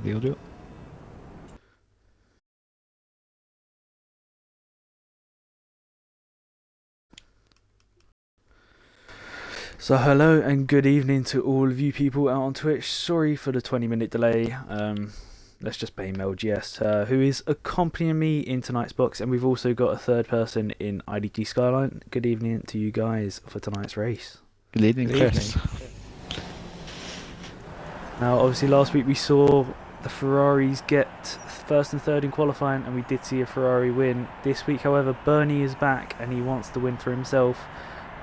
the audio. So hello and good evening to all of you people out on Twitch. Sorry for the 20-minute delay. Let's just blame LGS, who is accompanying me in tonight's box, and we've also got a third person in IDG Skyline. Good evening to you guys for tonight's race. Good evening, Chris. Now, obviously last week we saw the Ferraris get first and third in qualifying, and we did see a Ferrari win. This week, however, Bernie is back and he wants to win for himself.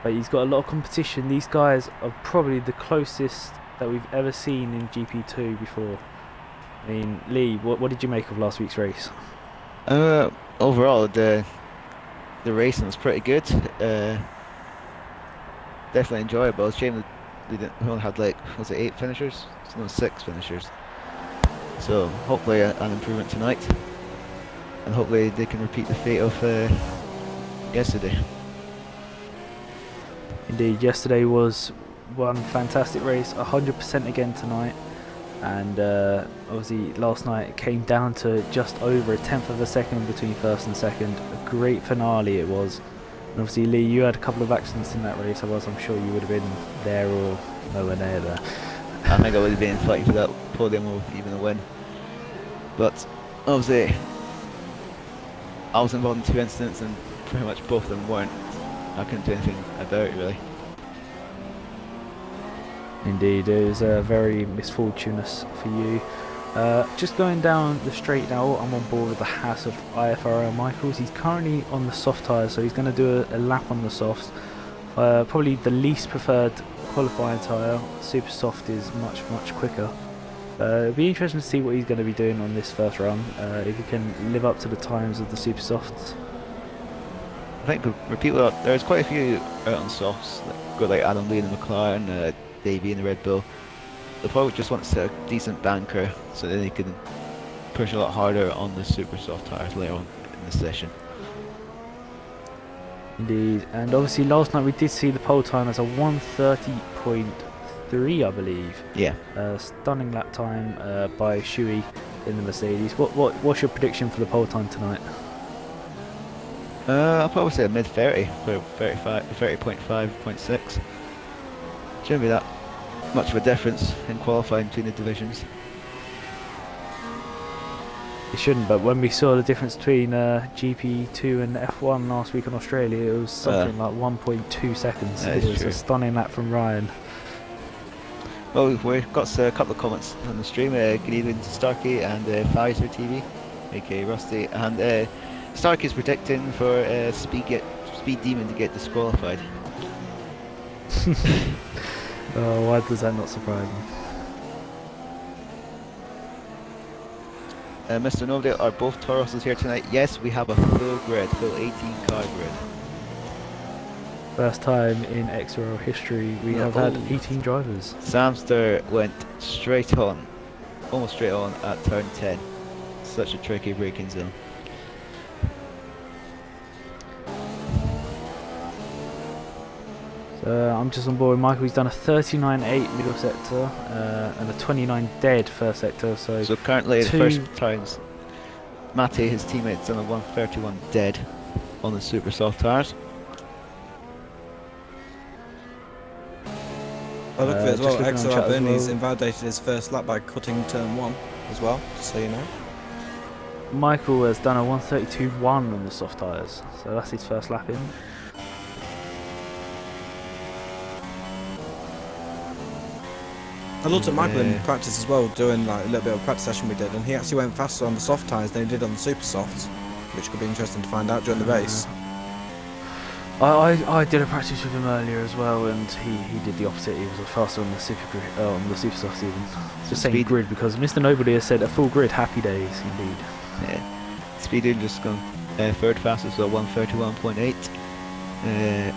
But he's got a lot of competition. These guys are probably the closest that we've ever seen in GP2 before. I mean, Lee, what did you make of last week's race? Overall, the racing was pretty good. Definitely enjoyable. It's a shame that we only had, like, was it 8 finishers? No, 6 finishers. So hopefully an improvement tonight, and hopefully they can repeat the fate of yesterday. Indeed, yesterday was one fantastic race, 100% again tonight, and obviously last night it came down to just over a tenth of a second between first and second. A great finale it was, and obviously Lee, you had a couple of accidents in that race, otherwise I'm sure you would have been there or nowhere near there. I think I would have been fighting for that podium or even a win, but obviously I was involved in 2 incidents and pretty much both of them weren't. I couldn't do anything about it, really. Indeed, it was very misfortunate for you. Just going down the straight now, I'm on board with the Haas of IFRL Michaels. He's currently on the soft tyres, so he's going to do a lap on the softs. Probably the least preferred qualifying tyre. Super soft is much quicker. It'll be interesting to see what he's going to be doing on this first run, if he can live up to the times of the super softs. I think people there's quite a few out on softs. Got like Adam Lee in the McLaren, Davey in the Red Bull. They probably just want to set a decent banker so that they can push a lot harder on the super soft tyres later on in the session. Indeed, and obviously last night we did see the pole time as a 1:30.3, I believe. Yeah. Stunning lap time by Shuey in the Mercedes. What's your prediction for the pole time tonight? I'll probably say a mid-30 for 30.5.6. Shouldn't be that much of a difference in qualifying between the divisions. It shouldn't, but when we saw the difference between GP2 and F1 last week in Australia, it was something like 1.2 seconds. It was a stunning lap from Ryan. Well, we've got a couple of comments on the stream. Good evening to Starkey and Pfizer TV, aka Rusty, and Starkey's predicting for Speed Demon to get disqualified. Oh, why does that not surprise me? Mr. Novdale, are both Tauruses here tonight? Yes, we have a full 18 car grid. First time in XRL history we have had 18 drivers. Samster went straight on, almost straight on at turn 10. Such a tricky braking zone. I'm just on board with Michael. He's done a 39.8 middle sector and a 29 dead first sector. So currently the first times, Matty, his teammates, done a 131 dead on the super soft tyres. I look at it as well. XRL Bernie's invalidated his first lap by cutting turn 1 as well, just so you know. Michael has done a 132.1 on the soft tyres, so that's his first lap in. I looked at Michael in practice as well, doing like a little bit of a practice session we did, and he actually went faster on the soft tyres than he did on the super softs, which could be interesting to find out during the race. I did a practice with him earlier as well, and he did the opposite. He was faster on the super softs even. Just saying grid because Mr. Nobody has said a full grid, happy days indeed. Yeah, Speed just gone third fastest at 131.8.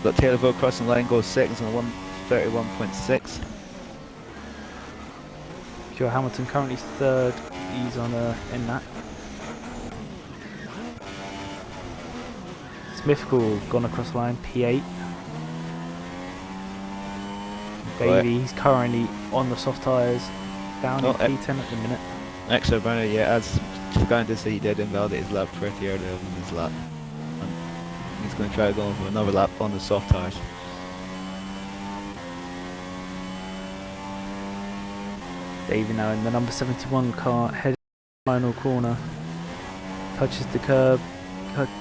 Got Taylor Vogt crossing the line, goes seconds on a 131.6. Joe Hamilton currently third. He's on in that. Smithful gone across the line, P8. Bailey, he's currently on the soft tyres. down Oh, in P10 at the minute. XRL, yeah, as going to say he did invalidate his lap pretty early on in his lap. And he's going to try going for another lap on the soft tyres. Davey now in the number 71 car, heading final corner. Touches the curb,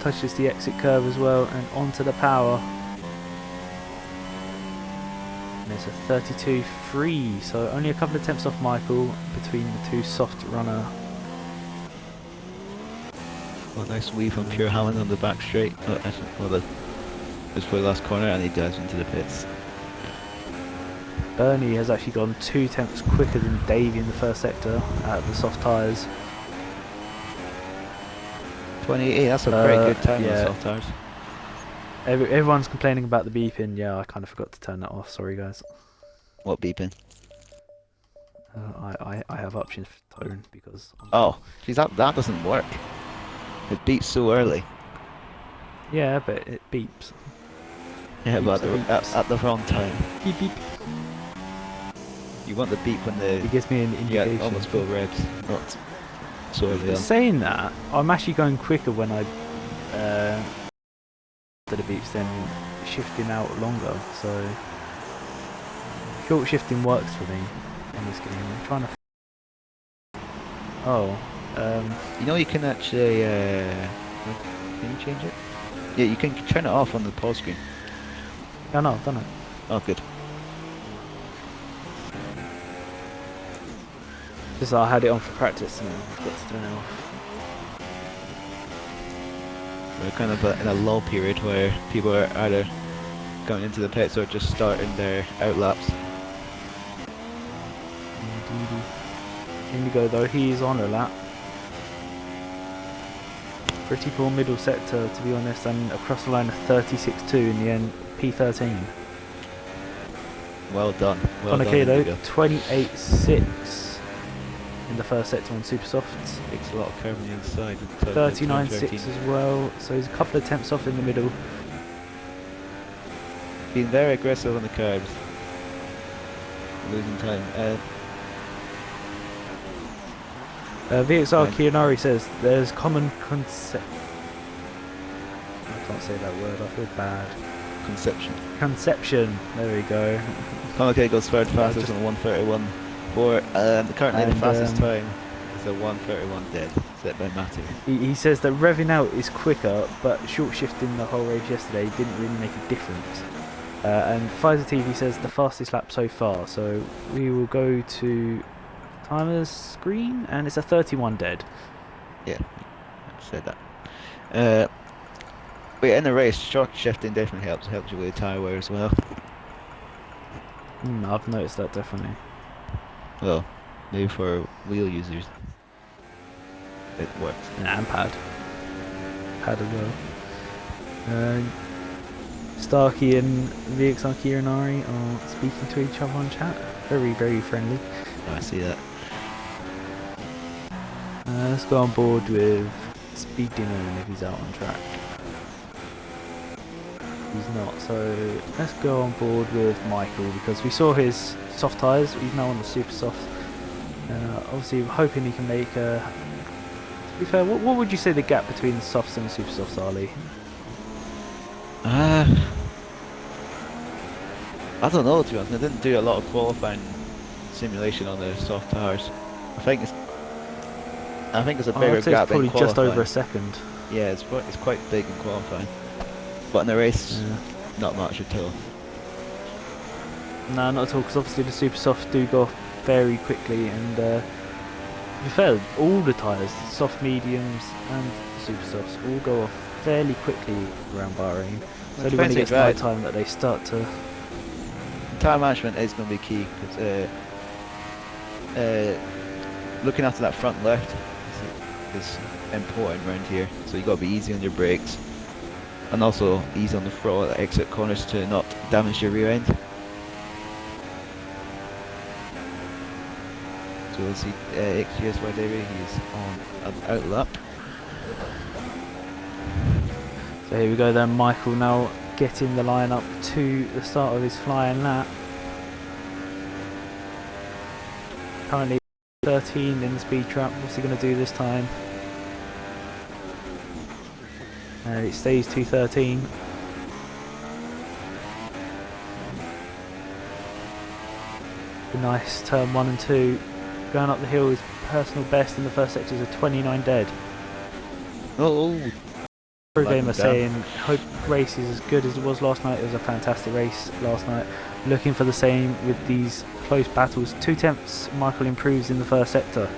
touches the exit curve as well, and onto the power. And it's a 32.3, so only a couple of tenths off Michael between the two soft runner. Well, nice weave from Pure Hammond on the back straight. Just for the last corner, and he dives into the pits. Bernie has actually gone 2 tenths quicker than Davey in the first sector at the soft tyres. 28, that's a very good time yeah. on soft tyres. Everyone's complaining about the beeping. Yeah, I kind of forgot to turn that off. Sorry, guys. What beeping? I have options for tone because. Oh, geez, that doesn't work. It beeps so early. Yeah, but it beeps. Yeah, but Beeps. at the wrong time. Beep beep. You want the beep when the It gives me an yeah, indication. almost full revs, not so early on. Saying that, I'm actually going quicker when I to the beeps than shifting out longer. So short shifting works for me in this game. I'm trying to. Oh. You know you can actually, can you change it? Yeah, you can turn it off on the pause screen. Yeah, no, I've done it. Oh, good. Just I had it on for practice and I forgot to turn it off. We're kind of in a lull period where people are either going into the pits or just starting their outlaps. Indigo though, he is on a lap. Pretty poor middle sector to be honest, and across the line a 36.2 in the end, P13. Well done. Well On a done, K though, Indigo. 28.6 in the first sector on super softs. Takes a lot of curve on the inside. 39.6 as well, so he's a couple of attempts off in the middle. Being very aggressive on the curves. Losing time. VXR Right. Kiyanari says there's common concept. I can't say that word, I feel bad. Conception. Conception, there we go. Konake goes third fastest just- on 1:31. Currently the And, fastest time is a 1:31 dead, set by Matthew. He says that revving out is quicker, but short shifting the whole race yesterday didn't really make a difference. And Pfizer TV says the fastest lap so far, so we will go to timer's screen, and it's a 31 dead. Yeah, I said that. But in the race, short shifting definitely helps you with the tyre wear as well. I've noticed that definitely. Well, maybe for wheel users, it works. And pad as well. Starkey and VXR Kiranari are speaking to each other on chat. Very, very friendly. Oh, I see that. Let's go on board with Speed Demon if he's out on track. He's not, so let's go on board with Michael because we saw his soft tyres. He's now on the super soft. Obviously, we're hoping he can make a. To be fair, what would you say the gap between the softs and the super softs, Ali? I don't know, to be honest. I didn't do a lot of qualifying simulation on the soft tyres. I think it's a bigger I'd say gap it's probably in qualifying. just over a second. Yeah, it's quite big in qualifying, but in the race, not much at all. No, not at all, because obviously the super softs do go off very quickly, and to be fair, all the tyres, the soft mediums and the super softs, all go off fairly quickly around Bahrain. It's only when it gets night time that they start to. Tyre management is going to be key because looking after that front left is important around here. So you got to be easy on your brakes, and also easy on the throttle at exit corners to not damage your rear end. So we'll see XGS where Davey, he's on an out lap. So here we go then, Michael now getting the line up to the start of his flying lap. Currently 2:13 in the speed trap. What's he going to do this time? And it stays 2:13. Nice turn 1 and 2. Going up the hill, his personal best in the first sector is a 29 dead. Oh, Pro Gamer saying, hope race is as good as it was last night. It was a fantastic race last night. Looking for the same with these close battles. 2/10 Michael improves in the first sector.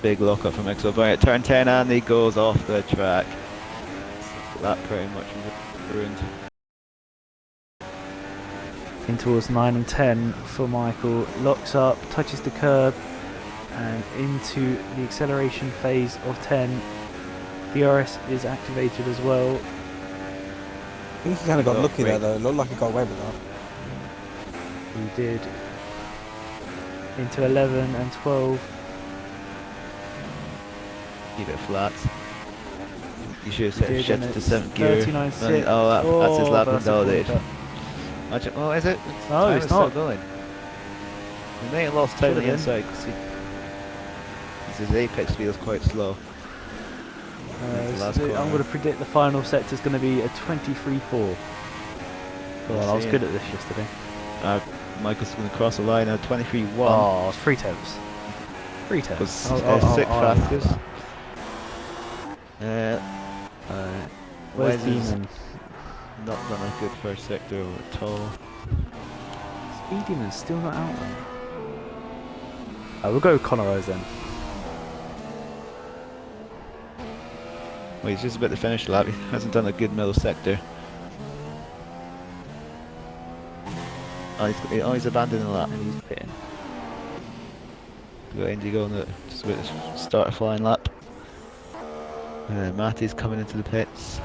big lock up from XRL at turn 10 and he goes off the track. That pretty much ruined. In towards 9 and 10 for Michael. Locks up, touches the curb, and into the acceleration phase of 10. The RS is activated as well. I think he kind of got lucky there though. It looked like he got away with that. He did. Into 11 and 12. Keep it flat. You should have set shift to 7th gear. 39.6. Oh, that's his lap that's invalidated. Oh, is it? No, Time it's is not. still going. He may have lost time on the Should've inside because his apex speed is quite slow. I'm going to predict the final sector is going to be a 23.4. Well, I was good at this yesterday. Michael's going to cross the line at 23.1. Oh, 3 tenths. 3 tenths. 6 fastest. Where's Wes Demon? not done a good first sector at all. Speed Demon's still not out then. We'll go with Connor Rose then. Well, he's just about to finish the lap. He hasn't done a good middle sector. Oh, he's abandoning the lap. And he's pitting. Got Indigo on the just about to start a flying lap. Matty's coming into the pits.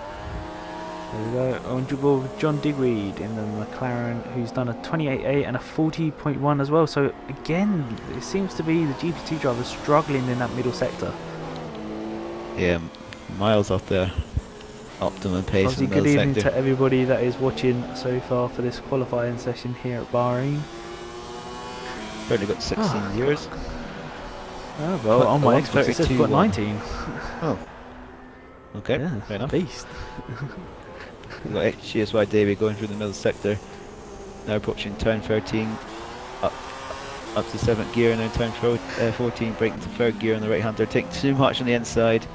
There we go. On duel with John Digweed in the McLaren, who's done a 28.8 and a 40.1 as well. So again, it seems to be the GP2 drivers struggling in that middle sector. Yeah, miles off their optimum pace. Obviously, in the good middle evening sector. to everybody that is watching so far for this qualifying session here at Bahrain. Apparently got 16 years. Oh, well, on my Xbox it says we've got 32.1. 19. Oh. Okay, Yeah, fair enough. beast. We've got GSY Davey going through the middle sector. Now approaching turn 13. Up to 7th gear and then turn 14, breaking to 3rd gear on the right hand. They're taking too much on the inside.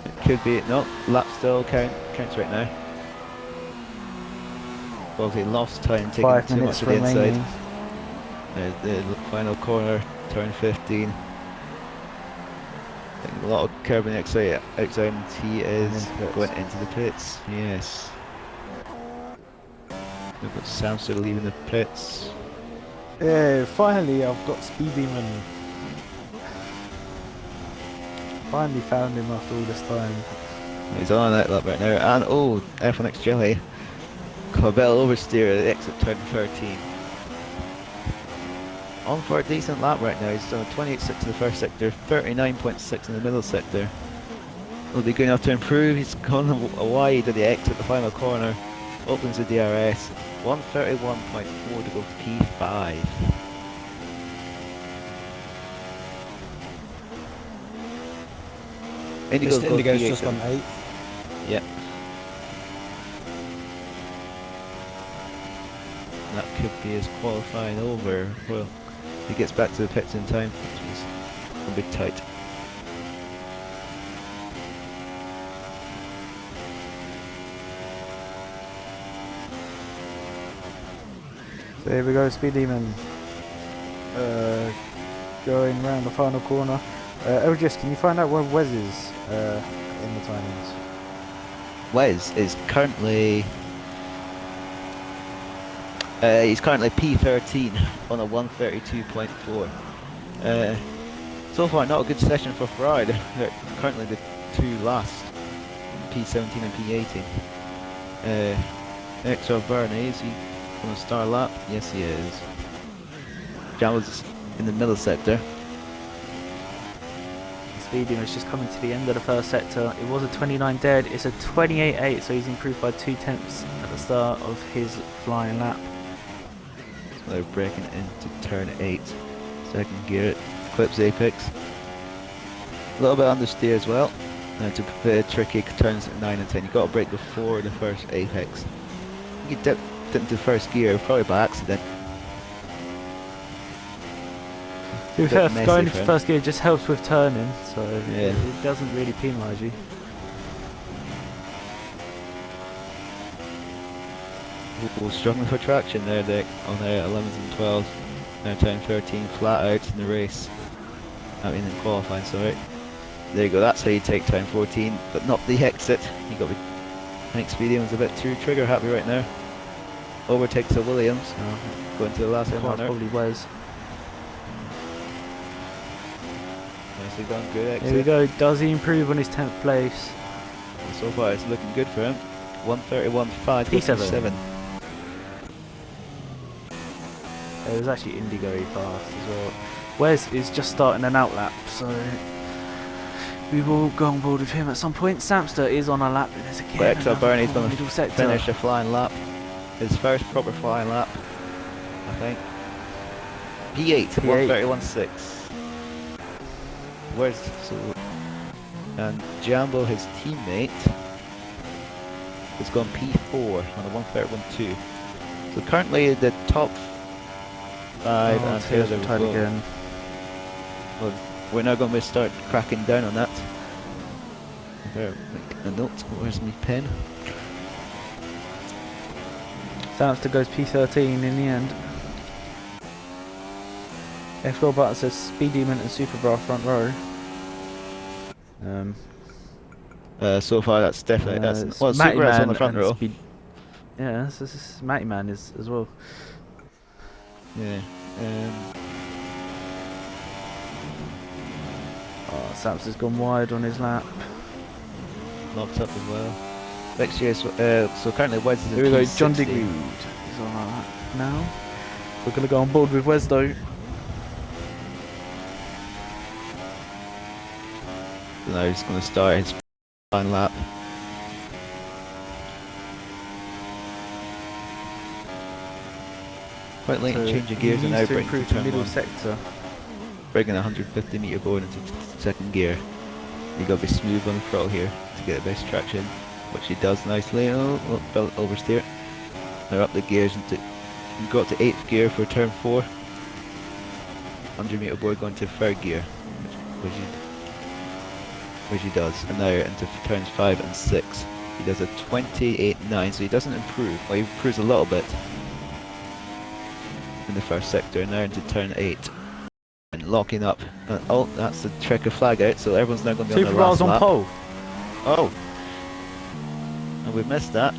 It could be, no, lap still counts right now. Well, they lost time taking 5 too minutes much on the remaining. inside. The final corner, turn 15. A lot of curb on the outside and he is going into the pits. Yes. We've got Samster leaving the pits. Yeah, finally I've got Speed Demon. Finally found him after all this time. He's on that lap right now. And oh, F1X Jelly. Corbell oversteer at the exit turn 13. On for a decent lap right now. He's done a 28.6 in the first sector, 39.6 in the middle sector. Will be good enough to improve. He's gone wide at the exit, the final corner. Opens the DRS. 131.4 to go to P5. Indigo's just gone 8th. Yep. That could be his qualifying over. Well, he gets back to the pits in time, which is a bit tight. So here we go, Speed Demon. Going round the final corner. LGS, can you find out where Wes is in the timings? Wes is currently he's currently P13 on a 132.4. So far, not a good session for Ferrari. They're currently the two last, P17 and P18. XRL Bahrain, is he on a star lap? Yes, he is. Jamal's in the middle sector. Speed Demon is just coming to the end of the first sector. It was a 29 dead, it's a 28.8, so he's improved by 2 tenths at the start of his flying lap. They're braking into turn 8. Second gear, clips apex. A little bit understeer as well. Now to prepare tricky turns at 9 and 10. You've got to brake before the first apex. You dipped into first gear, probably by accident. To be fair, Bit messy going for into him. first gear just helps with turning, so Yeah. it doesn't really penalise you. Ooh, struggling for traction there, Dick, on their 11s and 12s. Now turn 13, flat out in the race. I mean, in qualifying, sorry. There you go, that's how you take turn 14, but not the exit. You got to be. I think Speedium's a bit too trigger happy right now. Overtakes a Williams, going to the last That's corner. probably Wes. Nicely done, good exit. Here we go. Does he improve on his 10th place? And so far, it's looking good for him. 131.5, P7. 57. It was actually Indigo he passed as well. Wes is just starting an outlap, so we will go on board with him at some point. Samster is on a lap, and there's again But XRL another Bernie's corner going middle to sector. finish a flying lap. His first proper flying lap, I think. P8, P8. 131.6. Where's so? And Jambo, his teammate, has gone P4 on a 131.2. So currently the top 5 and Taylor's Taylor tied will- again. well, we're now going to start cracking down on that. There, make a note. Where's my pen? Samster goes P13 in the end. XRL button says Speed Demon and Super Bra front row. So far, that's definitely It's well. Matty Super Rat's on Man the front and row. Speed. Yeah, this is Matty Man is as well. Yeah. Oh, Samster's gone wide on his lap. Knocked up as well. Next year, so currently Wes is Here we go, John P60. Digweed is on our lap now. We're going to go on board with Wes though. So now he's going to start his final lap. Quite late in changing gears and now needs to breaking improve to the turn middle 1. sector. Breaking 150 metre going into second gear. You got to be smooth on the throttle here to get the best traction, which he does nicely. Oh, felt oversteer. Now up the gears into. You got to 8th gear for turn 4. 100 metre board going to 3rd gear, which he does. And now into turns 5 and 6. He does a 28.9, so he doesn't improve. Well, he improves a little bit in the first sector. Now into turn 8. And locking up. Oh, that's the checker flag out, so everyone's now going to be Super on the last Bra's on lap. pole. Oh! And we've missed that.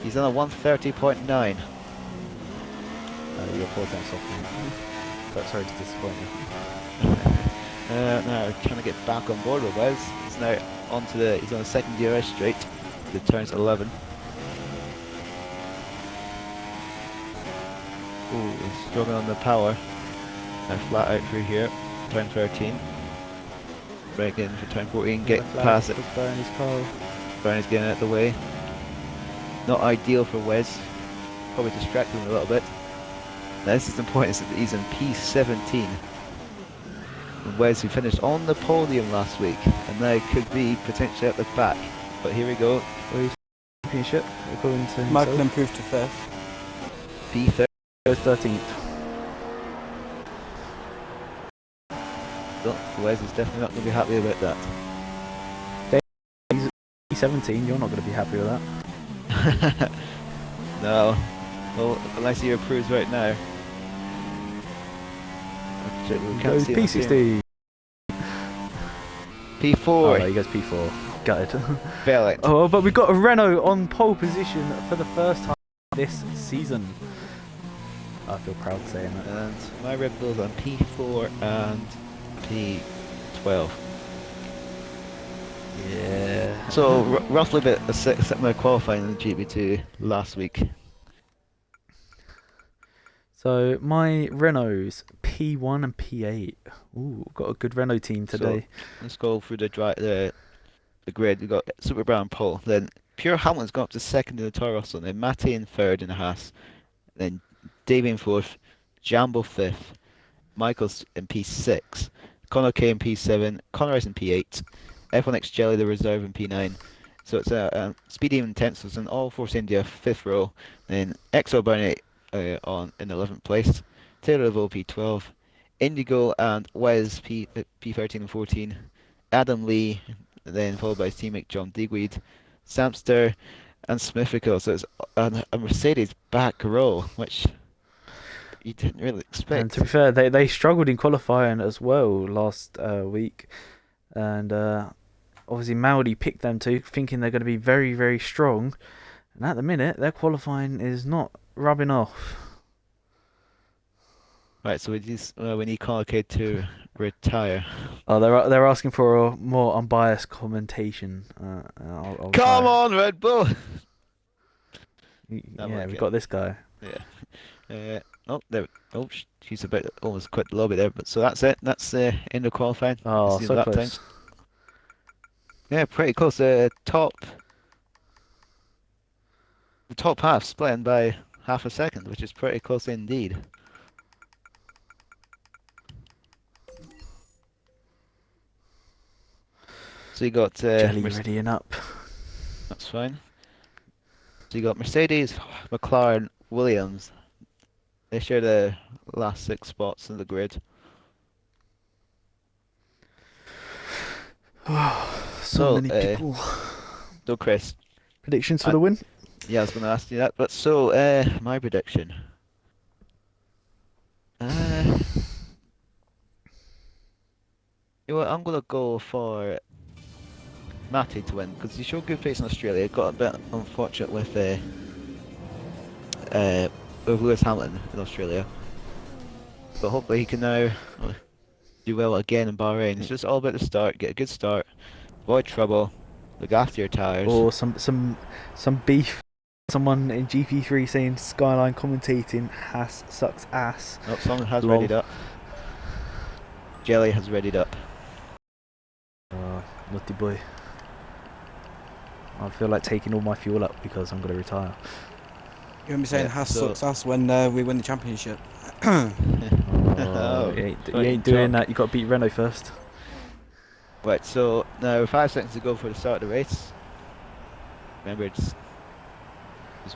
He's on a 130.9. You're 4 tenths off me. But sorry to disappoint you. Now trying to get back on board with Wes. He's now onto the. He's on the second gear straight. The turns 11. Ooh, he's struggling on the power. Now flat out through here. Turn 13. Break in for turn 14. Get past it. Bernie's car. Bernie's getting out of the way. Not ideal for Wes. Probably distracting him a little bit. Now this is important, is that he's in P17. And Wes, who finished on the podium last week, and now could be potentially at the back. But here we go. Championship, according to Michael himself. improved to 5th. P30. Goes 13th. Wes is definitely not going to be happy about that. P17, you're not going to be happy with that. No. Well, unless he improves right now. We can't Goes see him on P16. P4. Oh, no, he goes P4. Gutted. Fail it. Oh, but we've got a Renault on pole position for the first time this season. I feel proud saying that. And my Red Bull's on P4 and P12. Yeah. So roughly about a 6 at my qualifying in the GP2 last week. So my Renault's P1 and P8. Ooh, got a good Renault team today. So, let's go through the grid. We've got Super Brown pole. Then Pure Hamlin's gone up to second in the Toro Rosso. Then Matty in third in the Haas. Then Davey in fourth. Jambo 5th, Michael's in P6, Connor K in P7, Connor is in P8, F1X Jelly the reserve in P9. So it's Speedy and Tensors in all Force India 5th row, then XO Bernie on in 11th place, Taylor Level P12, Indigo and Wes P13 and 14, Adam Lee, then followed by his teammate John Digweed, Samster, and Smithical. So it's a Mercedes back row, which you didn't really And expect. to be fair, they struggled in qualifying as well last week, and obviously Maudi picked them too, thinking they're going to be very, very strong. And at the minute, their qualifying is not rubbing off. Right, so we need Connor K to retire. Oh, they're asking for a more unbiased commentation. I'll Come try. on, Red Bull! Yeah, we've got this guy. Yeah. Oh, there. Oh, she's about to almost quit the lobby there. But so that's it. That's the end of qualifying. Oh, See so lap close. times. Yeah, pretty close. The top half splitting by half a second, which is pretty close indeed. So you got Jelly readying up. That's fine. So you got Mercedes, McLaren, Williams. They share the last 6 spots in the grid. So many people. So Chris, Predictions for the win? yeah, I was going to ask you that. But so my prediction. You know what, I'm going to go for Matty to win because he showed good pace in Australia. Got a bit unfortunate with Lewis Hamilton in Australia, but hopefully he can now do well again in Bahrain. It's just all about the start. Get a good start, avoid trouble, look after your tyres. Or some beef. Someone in GP3 saying Skyline commentating sucks ass. Oh, someone has Lol. readied up. Jelly has readied up. Naughty boy. I feel like taking all my fuel up because I'm going to retire. You're gonna be saying Yeah, Haas so- sucks ass when we win the championship. Oh, you ain't doing that. You got to beat Renault first. Right, so now 5 seconds to go for the start of the race. Remember, just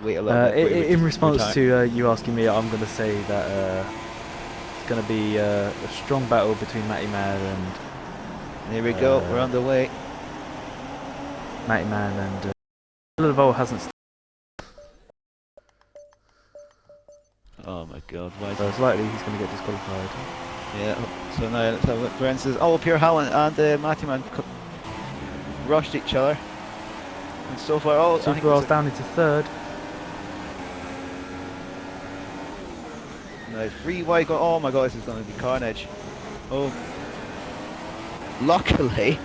wait a little bit. In response to you asking me, I'm going to say that it's going to be a strong battle between Matty Man and Here we go, we're on the way. Matty Man and Levol hasn't. Oh my god, why is So it's likely he's going to get disqualified. Yeah, so now let's have a look. For instance, Pierre Hallen and Matty Man rushed each other. And so far, I think Supergirl's down into third. no, 3 wide. Oh my god, this is going to be carnage. Oh, luckily,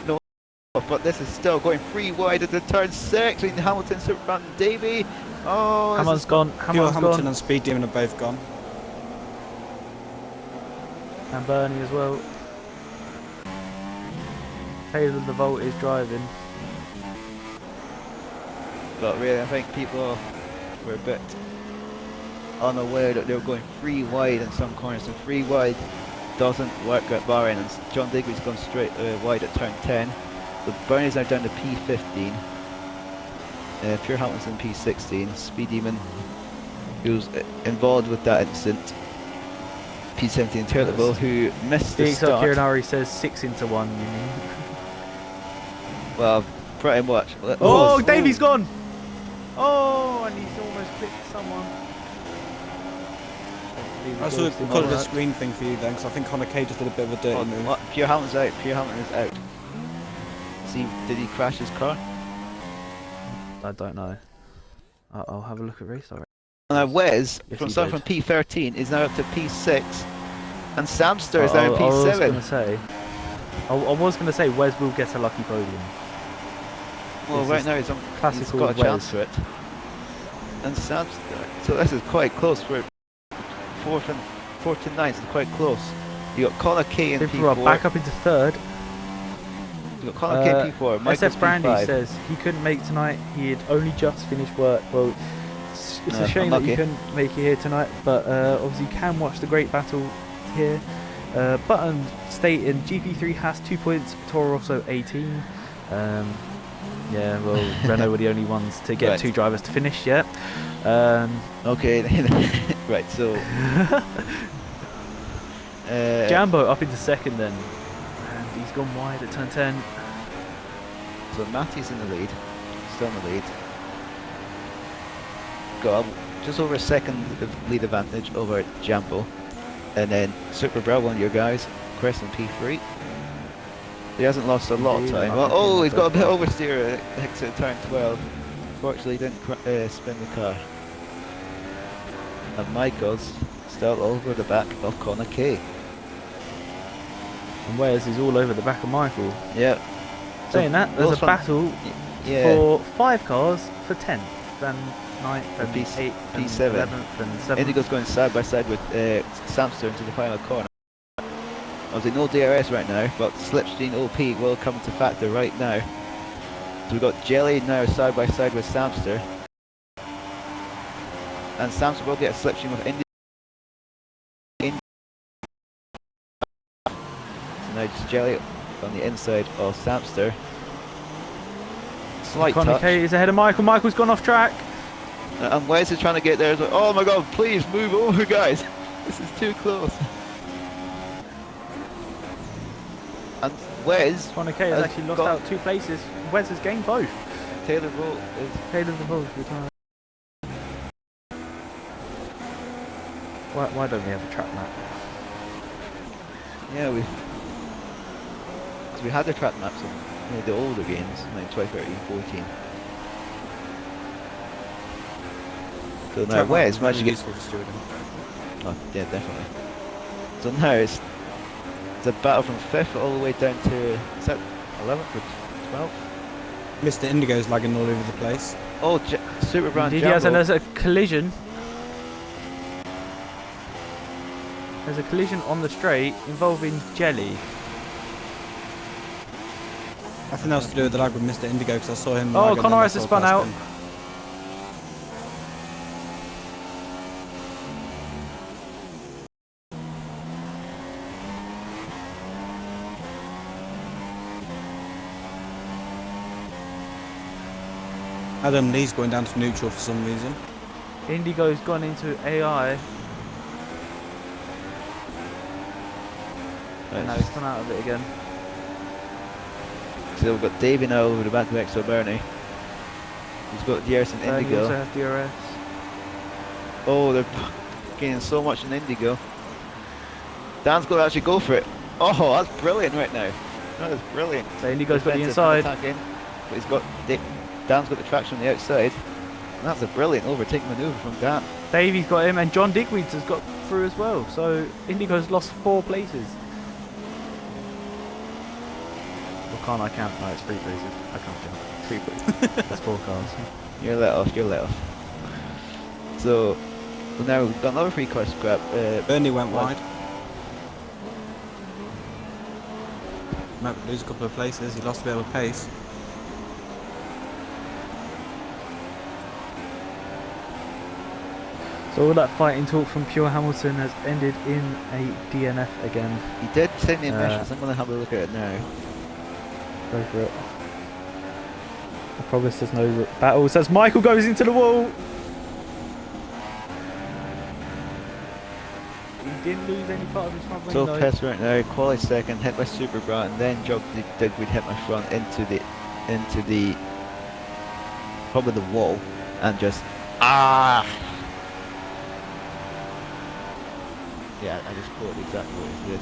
no, but this is still going 3 wide at the turn 6 between Hamilton, Superman, and Davey. Oh, Hamilton's gone. Pure Hamilton's Hamilton gone. and Speed Demon are both gone. And Bernie as well. Taylor the Volt is driving. But really, I think people were a bit unaware that they were going 3 wide in some corners, and 3 wide doesn't work at Bahrain. And John Digweed's gone straight wide at turn 10. The Bernie's now down to P15. Pure Hamilton's in P16. Speed Demon, who's involved with that incident, P17. Turtle who missed the start. Kiranari says 6 into 1. You mean? Well, pretty much. Oh, Davey's gone. Oh, and he's almost clipped someone. I saw recorded a screen thing for you then, because I think Connor K just did a bit of a dirty move. Pure Hamilton's out. Pure Hamilton is out. See, did he crash his car? I don't know. I'll have a look at race already. Now Wes, Yes, from he starting from did. P13, is now up to P6, and Samster is now in I was P7. going to say. I was going to say Wes will get a lucky podium. Well, This right is now he's classical got a chance Wes. for it. And Samster, so this is quite close. We're 4th and 9th, is quite close. You got Connor K in People are P4. back up into third. You got Connor K in P4. Michael's SF Brandy P5. says he couldn't make tonight. He had only just finished work. Well, it's a shame that you couldn't make it here tonight, but obviously you can watch the great battle here. Button stating GP3 has 2 points, Toro Rosso 18. Yeah, well, Renault were the only ones to get 2 drivers to finish yet. Okay, right, so... Jambo up into second then, and he's gone wide at turn 10. So Matty's in the lead, still in the lead. Got just over a second of lead advantage over Jambo. And then Super Bravo, one of your guys, Chris in P3. He hasn't lost a lot of time. Well, oh, he's got a bit oversteer at exit turn 12. Fortunately, he didn't spin the car. And Michael's still over the back of Connor K. And Wes is all over the back of Michael. Yeah. Saying that, there's a battle for 5 cars for 10th, then 9th, and P8, and P7. 11th, and 7th. Indigo's going side by side with Samster into the final corner. Obviously no DRS right now, but Slipstream OP will come to factor right now. So we've got Jelly now side by side with Samster. And Samster will get a slipstream of Indigo. So now just Jelly on the inside of Samster. Slight Connor touch. K is ahead of Michael. Michael's gone off track. And Wes is trying to get there. Like, oh my god, please move over, guys. This is too close. And Wes... Connor K has actually lost out 2 places. Wes has gained both. Taylor Vogt is... Taylor the both retired. Why don't we have a track map? Yeah, we had the track maps in the older games, like 2013, 14. So now Wes managed to get... Oh, yeah, definitely. So now it's a battle from 5th all the way down to... Is that 11th or 12th? Mr. Indigo's lagging all over the place. Oh, Super Brand Yes, and Jambo. there's a collision. There's a collision on the straight involving Jelly. I think that was to do with the lag with Mr. Indigo because I saw him. Oh, Connor has spun out. Adam Lee's going down to neutral for some reason. Indigo's gone into AI. And now he's come out of it again. So we've got Davey now over the back of XRL Bernie. He's got DRS and He Indigo. also has DRS. Oh, they're gaining so much in Indigo. Dan's going to actually go for it. Oh, that's brilliant right now. That is brilliant. So Indigo's got the Defensive inside. attacking, but he's got Dan's got the traction on the outside. And that's a brilliant overtaking manoeuvre from Dan. Davey's got him, and John Digweeds has got through as well. So Indigo's lost 4 places. Or can't I count? No, it's 3 places. I can't count. 3 places. That's 4 cars. You're let off, you're let off. So now we've got another free car scrap. Bernie went wide. Might lose a couple of places. He lost a bit of a pace. So all that fighting talk from Pure Hamilton has ended in a DNF again. He did send me a message, I'm going to have a look at it now. Go for it. I promise there's no battles as Michael goes into the wall. He didn't lose any part of his front wing So though. pissed right now, quali second, hit by Super Bra, and then Jog Digweed hit my front into the probably the wall, and just yeah, I just caught exactly what he did.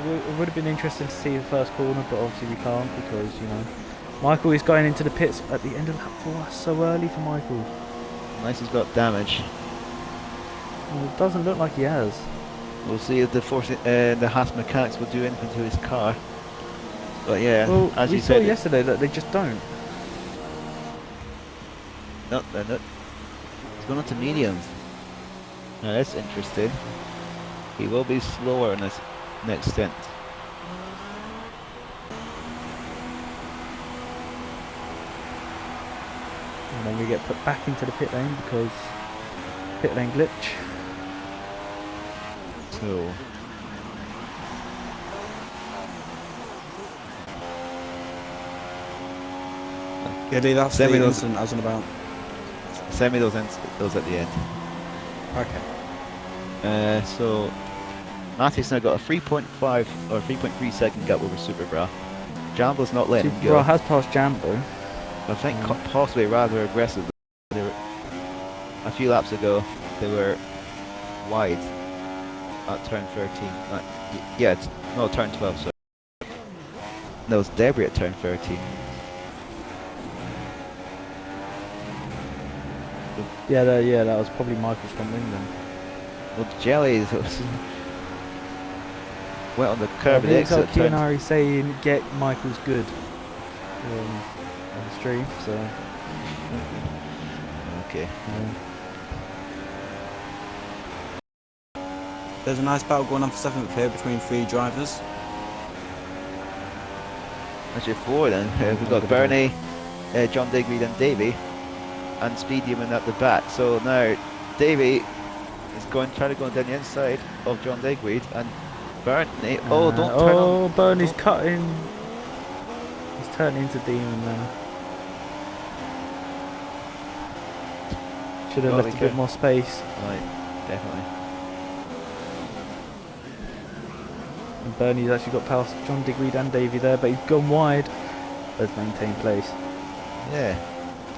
It would have been interesting to see the first corner, but obviously we can't because, you know, Michael is going into the pits at the end of lap 4. That's so early for Michael. Unless he's got damage. Well, it doesn't look like he has. We'll see if the Haas mechanics will do anything to his car. But yeah, Well, as we you saw said, yesterday that they just don't. no, they're not. He's going on to mediums. Now that's interesting. He will be slower in this next stint. And then we get put back into the pit lane because pit lane glitch. So Yeah, dude, that's the Semi those- incident I was on about. send me those those at the end. Okay. So Matthew's now got a 3.5 or 3.3 second gap over Super Bra. Jambo's not letting him Super Bra go. has passed Jambo. I think possibly rather aggressive. They were, a few laps ago, they were wide at turn 13. Yeah, no, turn 12, sorry. No, it was Debris at turn 13. Yeah, that was probably Michael's from England. Well, Jellies went on the curb and It looks exit. like Q&R is saying get Michael's good on the stream, so Okay. There's a nice battle going on for 7th here between 3 drivers. Actually, 4 then. We've got Bernie, John Digweed and Davey, and Speed Demon at the back. So now Davey is trying to go down the inside of John Digweed, and Bernie. Don't turn on. Oh, Bernie's cutting. He's turning into Demon now. Should have left a bit more space. Right, definitely. And Bernie's actually got past John Digweed and Davey there, but he's gone wide. Let's maintain place. Yeah.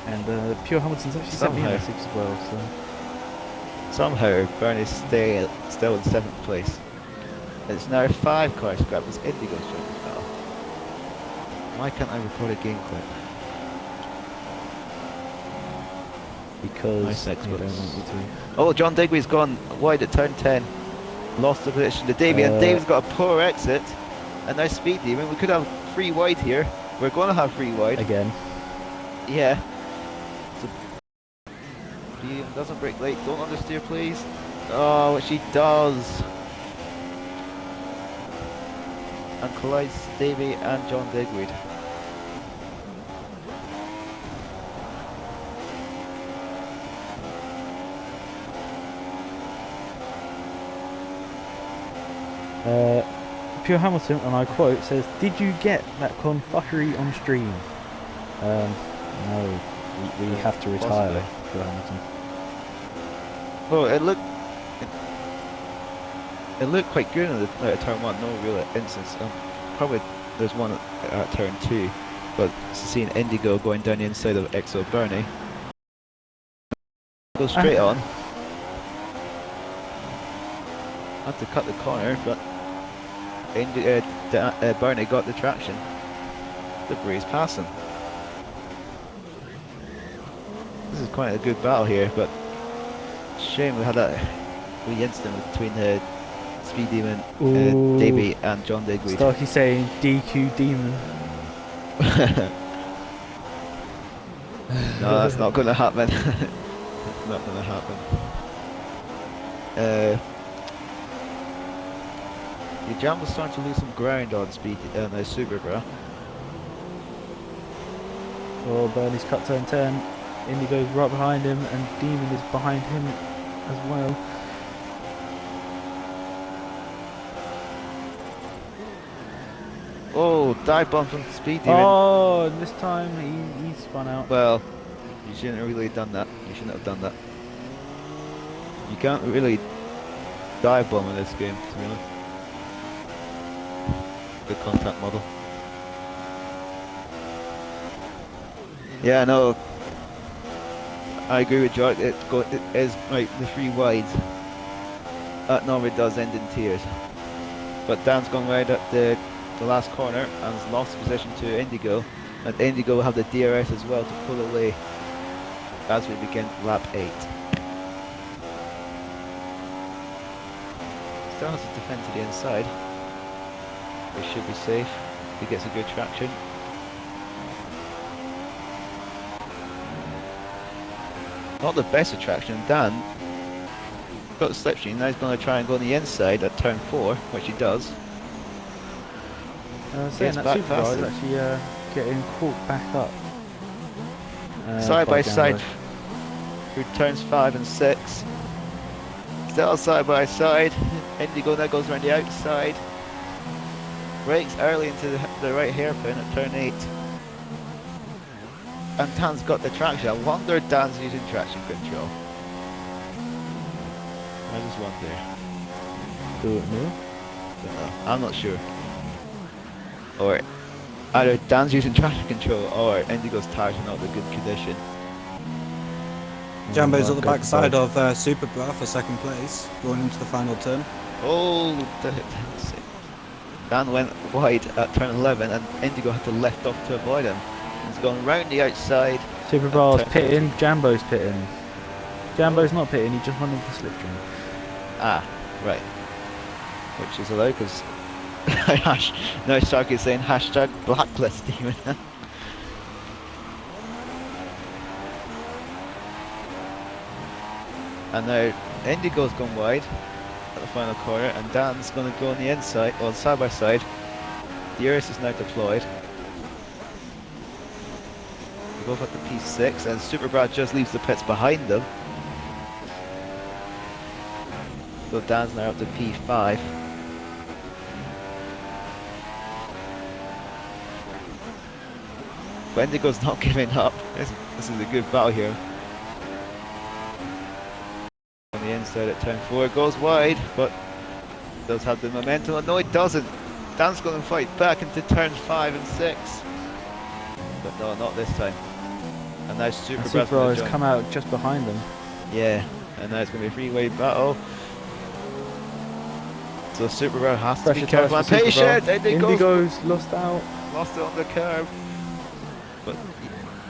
And Pure Hamilton's actually sent me a message as well. So Somehow Bernie's still in 7th place. It's now 5 cars to grab. It's Indigo's job as well. Why can't I record a game clip? because Nice they don't want experts. you to. Oh, John Digweed's gone wide at turn 10. Lost the position to Davey, and Dave's got a poor exit. And now Speed Demon. We could have 3 wide here. We're going to have 3 wide. Again. Yeah. So, Demon doesn't brake late. Don't understeer, please. Oh, she does. And collides Davey and John Digweed. Pure Hamilton, and I quote, says, "Did you get that confuckery on stream?" No, we have to retire. Possibly. Pure Hamilton. Oh, it looked quite good in the turn 1. No real instance. Probably there's one at turn 2, but seeing Indigo going down the inside of XO Bernie. Go straight on. Had to cut the corner, but Bernie got the traction. The breeze passing. This is quite a good battle here, but shame we had that wee incident between Speed Demon, Davey and John Digweed. Starkey saying DQ Demon. No, that's not going to happen. It's not going to happen. The Jam was starting to lose some ground on Speed Super Bra. Oh, Bernie's cut turn 10. Indigo's right behind him, and Demon is behind him as well. Oh, dive bomb from Speed Demon. Oh, and this time he spun out. Well, you shouldn't have really done that. You shouldn't have done that. You can't really dive bomb in this game, to be honest. Good contact model. Yeah, no. I agree with George. It is right. The 3 wides. That normally does end in tears. But Dan's gone wide at the last corner and has lost position to Indigo, and Indigo will have the DRS as well to pull away as we begin lap 8. Still has to defend to the inside. We should be safe. He gets a good traction. Not the best of traction. Dan got the slipstream. Now he's going to try and go on the inside at turn 4, which he does. Saying Gets that back Super Bra is faster. actually getting caught back up. Side by side Jambo. through turns 5 and 6. Still side by side. Indigo now goes around the outside. Brakes early into the right hairpin at turn 8. And Dan's got the traction. I wonder if Dan's using traction control. I just wonder. Don't know. Don't know. I'm not sure. Or either Dan's using traction control or Indigo's tires are not in good condition. Jambo's Oh, at the good backside both. of Super Bra for second place, going into the final turn. Oh, Dan went wide at turn 11 and Indigo had to left off to avoid him. He's gone round the outside. Super Bowl's turn pitting, 13. Jambo's pitting. Jambo's not pitting, he just went into the slipstream. Ah, right. Which is allowed because now Sharky is saying hashtag blacklist even. And now Indigo's gone wide at the final corner and Dan's going to go on the inside, well side by side. The Urus is now deployed. They're both at the P6 and Super Brad just leaves the pits behind them. So Dan's now up to P5. But Indigo's not giving up. This is a good battle here. On the inside at turn 4, goes wide, but does have the momentum. Oh, no, it doesn't. Dan's going to fight back into turns 5 and 6. But no, not this time. And now Super Brad's Super going has to join. come out just behind them. Yeah, and now it's going to be a three-way battle. So Super Brad has to Pressure be careful and tires for Super patient. Bra. Indigo's Indigo's lost out. lost it on the curve. But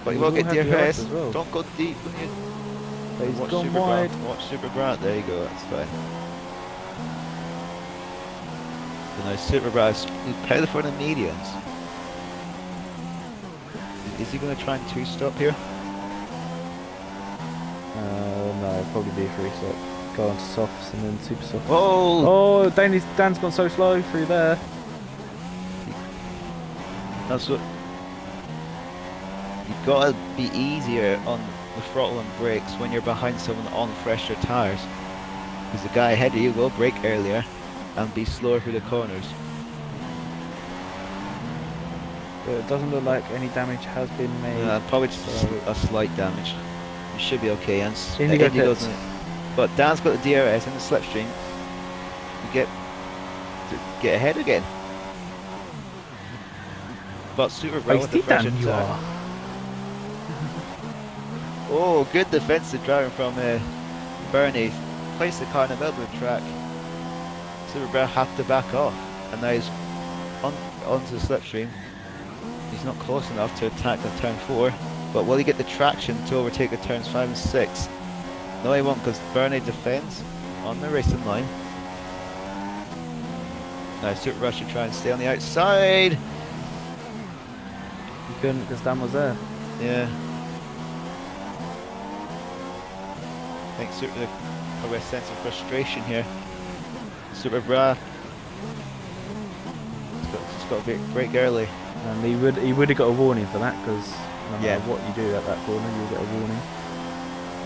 He you will will get have DRS. DRS as well. Don't go deep when you But he's watch gone Super wide. Brad. Watch Super Brad. There you go. That's fine. So now Super Brad's pedal for the mediums. Is he going to try and two-stop here? No, probably be a free stop. Go on to softs and then super soft. Oh! Oh, Dan's gone so slow through there. That's what. You've got to be easier on the throttle and brakes when you're behind someone on fresher tyres. Because the guy ahead of you will brake earlier and be slower through the corners. But it doesn't look like any damage has been made. Probably just so- a slight damage. You should be okay. And Indigo Indigo's pits. in it. But Dan's got the DRS in the slipstream. You get ahead again. But Super Bra with the Feisty fresher Dan you tyre. are. Oh, good defensive driving from Bernie. Placed the car in the middle of the track. Super Bra had to back off, and now he's onto the slipstream. He's not close enough to attack at turn 4, but will he get the traction to overtake the turns 5 and 6? No, he won't, because Bernie defends on the racing line. Now Super Bra should try and stay on the outside. You couldn't because Dan was there. Yeah. I think Super probably a sense of frustration here. Super Bra. He's got to break early. And he would have got a warning for that because no matter Yeah. what you do at that corner, you'll get a warning.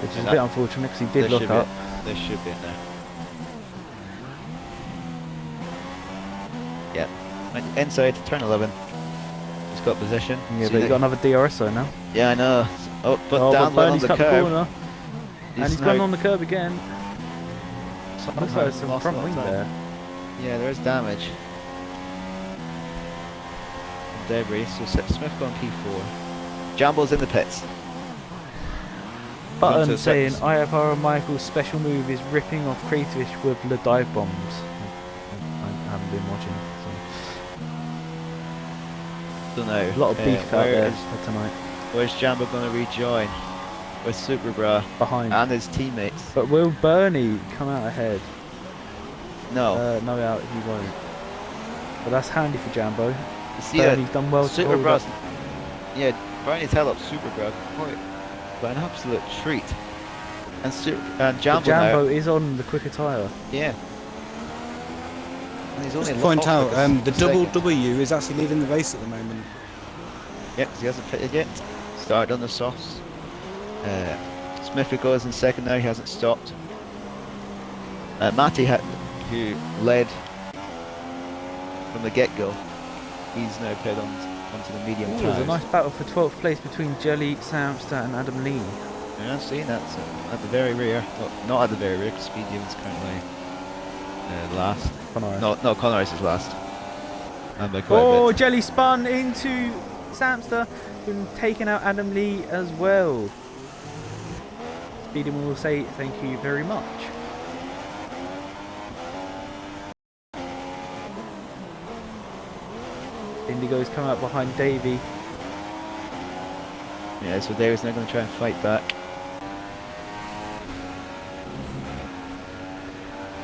Which is And a bit that- unfortunate because he There did look should be up. There should be in there. Yeah. And inside, turn 11. He's got position. Yeah, See but you that- got another DRS though now. Yeah, I know. Oh, but oh, Dan but went on Bernie's the cut the curve. corner. And he's now gone on the curb again. somehow Looks like there's some lost front a lot wing of time. there. Yeah, there is damage. Debris. So Smith gone P4. Jambo's in the pits. Gone to Button the saying six. IFR Michael's special move is ripping off crayfish with the dive bombs. I haven't been watching. Don't know. So. A lot of beef out there Where's, for tonight. where's Jambo going to rejoin? With Super Bra Behind. and his teammates? But will Bernie come out ahead? No. No, out he won't. But that's handy for Jambo. You see Bernie's done well to Super hold Bra's. up. Yeah, Bernie's held up Super Bra quite by an absolute treat. And But Jambo, Jambo is on the quicker tyre. yeah. And he's only Just to point off out, like a the double second. W is actually leading the race at the moment. Yep, 'cause he hasn't pitted yet. Started on the softs. Smith goes in second now, he hasn't stopped. Matty, who led from the get-go, he's now paired onto the medium Ooh, tyres. there's a nice battle for 12th place between Jelly, Samster and Adam Lee. Yeah, I've seen that at the very rear. Not at the very rear, because Speed Demons currently last. No, Conor is last. And by quite a bit. Jelly spun into Samster, been taking out Adam Lee as well. Speed Demon will say thank you very much. Indigo's come out behind Davey. Yeah, so David's now going to try and fight back.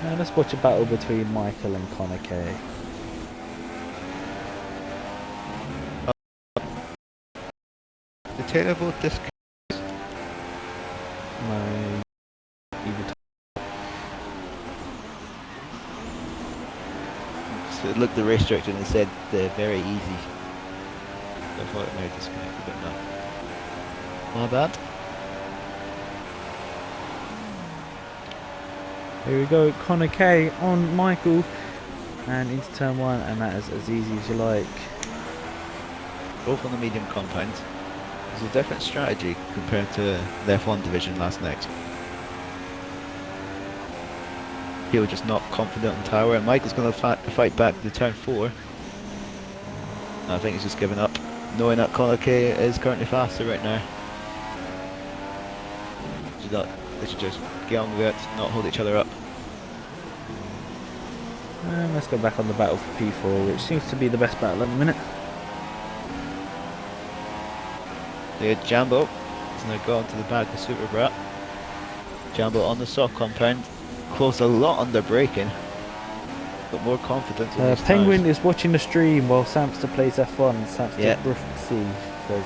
Now let's watch a battle between Michael and Connor K. The tail both this. No. So it looked the race director and it said very easy. So I thought it may have disconnected, but no. My bad. Here we go, Connor K on Michael and into turn 1, and that is as easy as you like. Both on the medium compound. It's a different strategy compared to the F1 division last night. He was just not confident in tower, and Michael's going to fight back to turn 4. And I think he's just given up, knowing that Connor K is currently faster right now. They should just get on with it, not hold each other up. And let's go back on the battle for P4, which seems to be the best battle at the minute. There, Jambo has now gone to the back of Super Brat. Jambo on the soft compound, close a lot under braking, but more confidence on these Penguin tires. is watching the stream while Samster plays F1. Samster Bruff C says.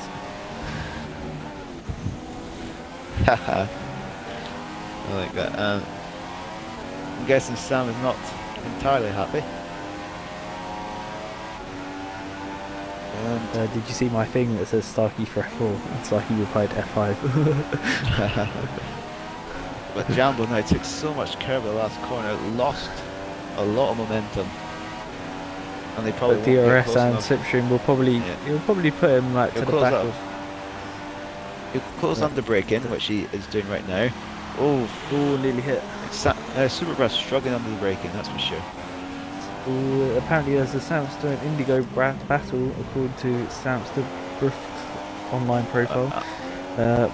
Haha. I like that. I'm guessing Sam is not entirely happy. And Did you see my thing that says Starkey for F4? And Starkey replied F5. But Jambo now took so much care of the last corner, lost a lot of momentum. And they probably But won't get DRS close and enough. Slipstream will probably it'll probably put him like to He'll the close back up. of. He'll close under braking, which he is doing right now. Oh, Nearly hit. Super Brass struggling under the braking, that's for sure. Apparently there's a Samster and Indigo battle according to Samster Bruff's online profile.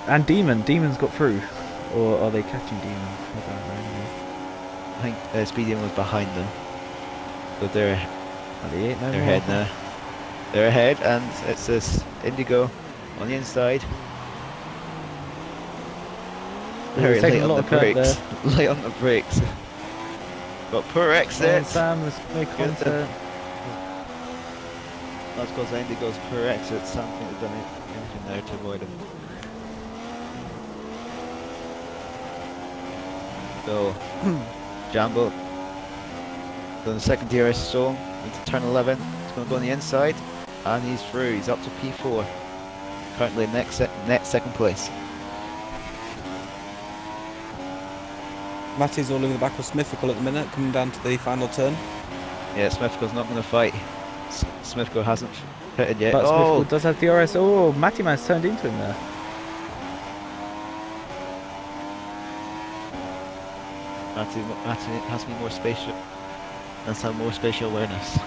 And Demon's got through. Or are they catching Demon? I don't know. I think Speedy was behind them. So they're ahead now. They're ahead, and it's this Indigo on the inside. Very late on the brakes. Late on the brakes. Got poor exit. Sam has made contact. That's because Indigo's poor exit. Sam couldn't have done anything there to avoid him. So, Jambo done the second DRS stall into turn 11. He's going to go on the inside, and he's through. He's up to P4. Currently net second place. Matty's all over the back of Smithfield at the minute, coming down to the final turn. Yeah, Smithfield's not going to fight. Smithfield hasn't pitted yet. But Smithfield does have DRS. Oh, Matty Man's turned into him there. Matty has to be more spatial. Let's have more spatial awareness.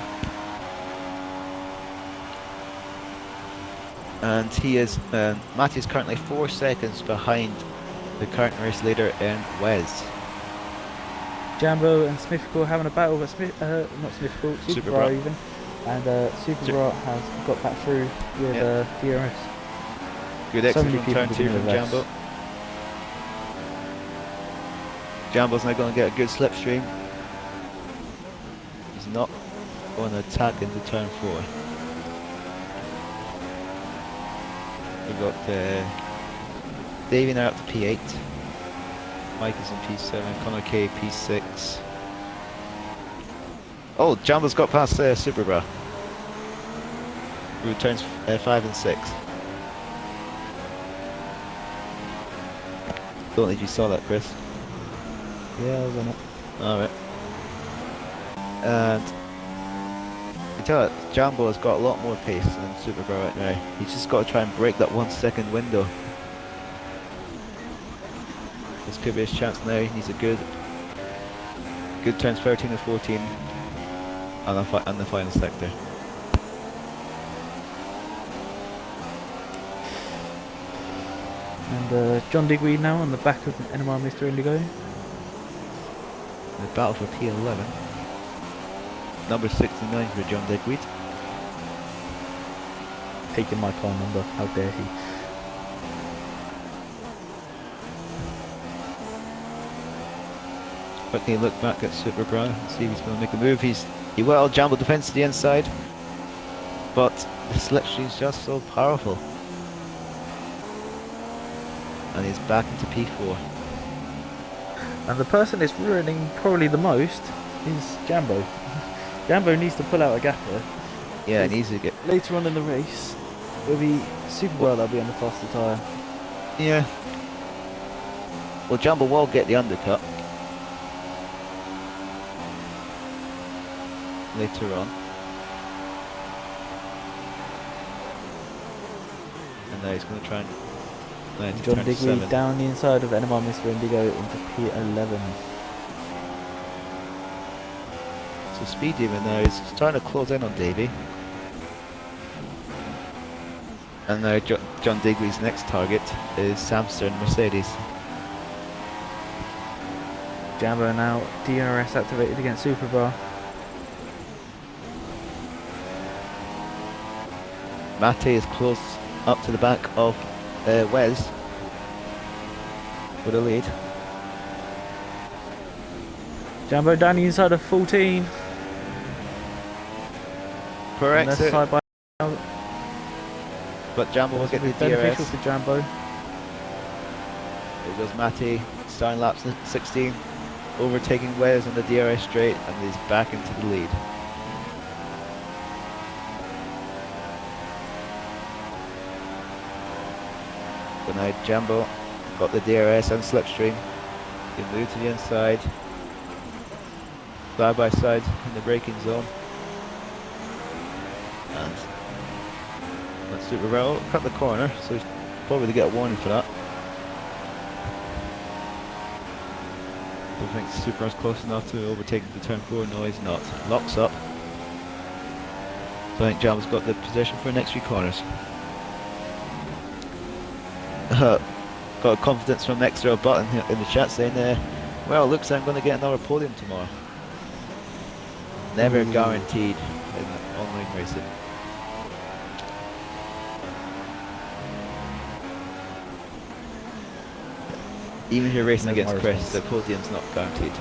And he is, Matty is currently 4 seconds behind the current race leader in Wes. Jambo and Smithfield having a battle, but not Smithfield, Super Bra even. And Super Bra has got back through with DRS. Good exit from turn 2 from Jambo. Jambo's now going to get a good slipstream. He's not going to attack into turn 4. We've got Davey now up to P8. Mike is on P7, Connor K P6. Oh, Jambo's got past Super Bra, who returns 5 and 6. Don't think you saw that, Chris. Yeah, I was on it. Alright. And you tell it, Jambo has got a lot more pace than Supercar right now. He's just got to try and break that 1 second window. This could be his chance now. He needs a good turns 13 and 14 and the final sector. And John Digweed now on the back of NMR Mr. Indigo. The battle for P11. Number 69 for John Digweed. Taking my car number, how dare he. Quickly look back at Super Brown and see if he's going to make a move. He well jambled defence to the inside, but the slipstream's just so powerful. And he's back into P4. And the person it's ruining probably the most is Jambo. Jambo needs to pull out a gapper. Yeah, he needs to get... Later on in the race, it'll be Super Brown that'll be on the faster tyre. Yeah. Well, Jambo will get the undercut later on. And now he's going to try and land to John turn Digweed 7. down the inside of NMR Mr. Indigo into P11. So Speed Demon now is starting to close in on Davey. And now John Digweed's next target is Samster and Mercedes. Jambo now DRS activated against Superbar. Mate is close up to the back of Wes with a lead. Jambo down the inside of 14. Correct. Left side by But Jambo will get the beneficial DRS. for Jambo. There goes Mate, starting laps 16, overtaking Wes on the DRS straight, and he's back into the lead. But now Jambo got the DRS and slipstream. He can move to the inside, side by side in the braking zone. And that's Super well cut the corner, so he's probably to get a warning for that. Don't think Super's close enough to overtake the turn 4. No, he's not. Locks up. So I think Jambo's got the position for the next few corners. Got confidence from XRL Button in the chat saying, well, looks like I'm going to get another podium tomorrow. Never guaranteed in online racing. Even if you're racing against Chris, the podium's not guaranteed.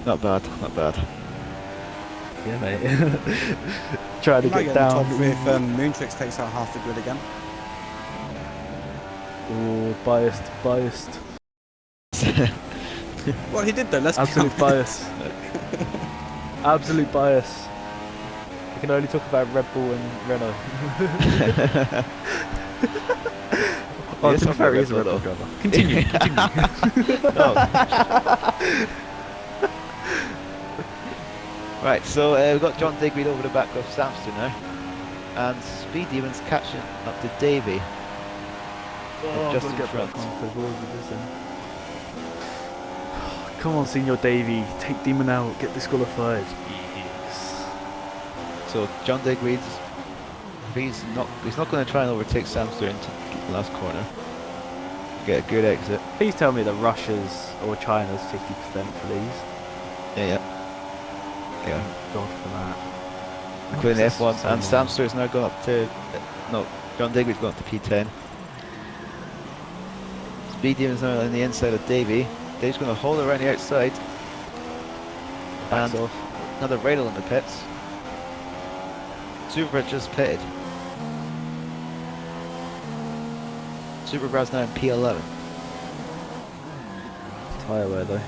Not bad, not bad. Yeah, mate. Try to Might get get in the down. top three if Moontrix takes out half the grid again. Ooh, biased. Well, he did though. Let's be Absolute honest. bias. Absolute bias. We can only talk about Red Bull and Renault. Oh, to be fair, he is a Red Bull driver. Continue. Right, so we've got John Digweed over the back of Samster now, and Speed Demon's catching up to Davey. Just in front. Come on, Senior Davey, take Demon out, get disqualified. Yes. So John Digweed's he's not going to try and overtake Samster into the last corner. Get a good exit. Please tell me that Russia's or China's 50% for these. Yeah. God for that. Including F1, so and Samster is now gone up to no. John Digweed's gone up to P10. Speed Demon's now on the inside of Davey. Dave's going to hold it around the outside. Backs And off. another Radle in the pits. Super just pitted. Super Brad's now in P11. Tyre wear though.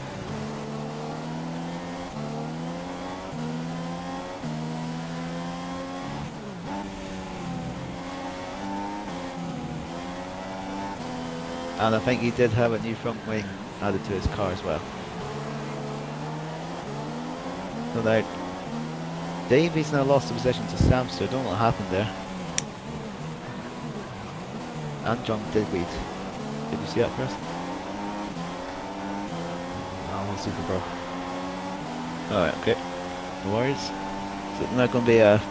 And I think he did have a new front wing added to his car as well. So now, Davies now lost the possession to Samster. I don't know what happened there. And John Digweed. Did you see that, Chris? I'm on Super Bro. Alright, okay. No worries. So now going to be a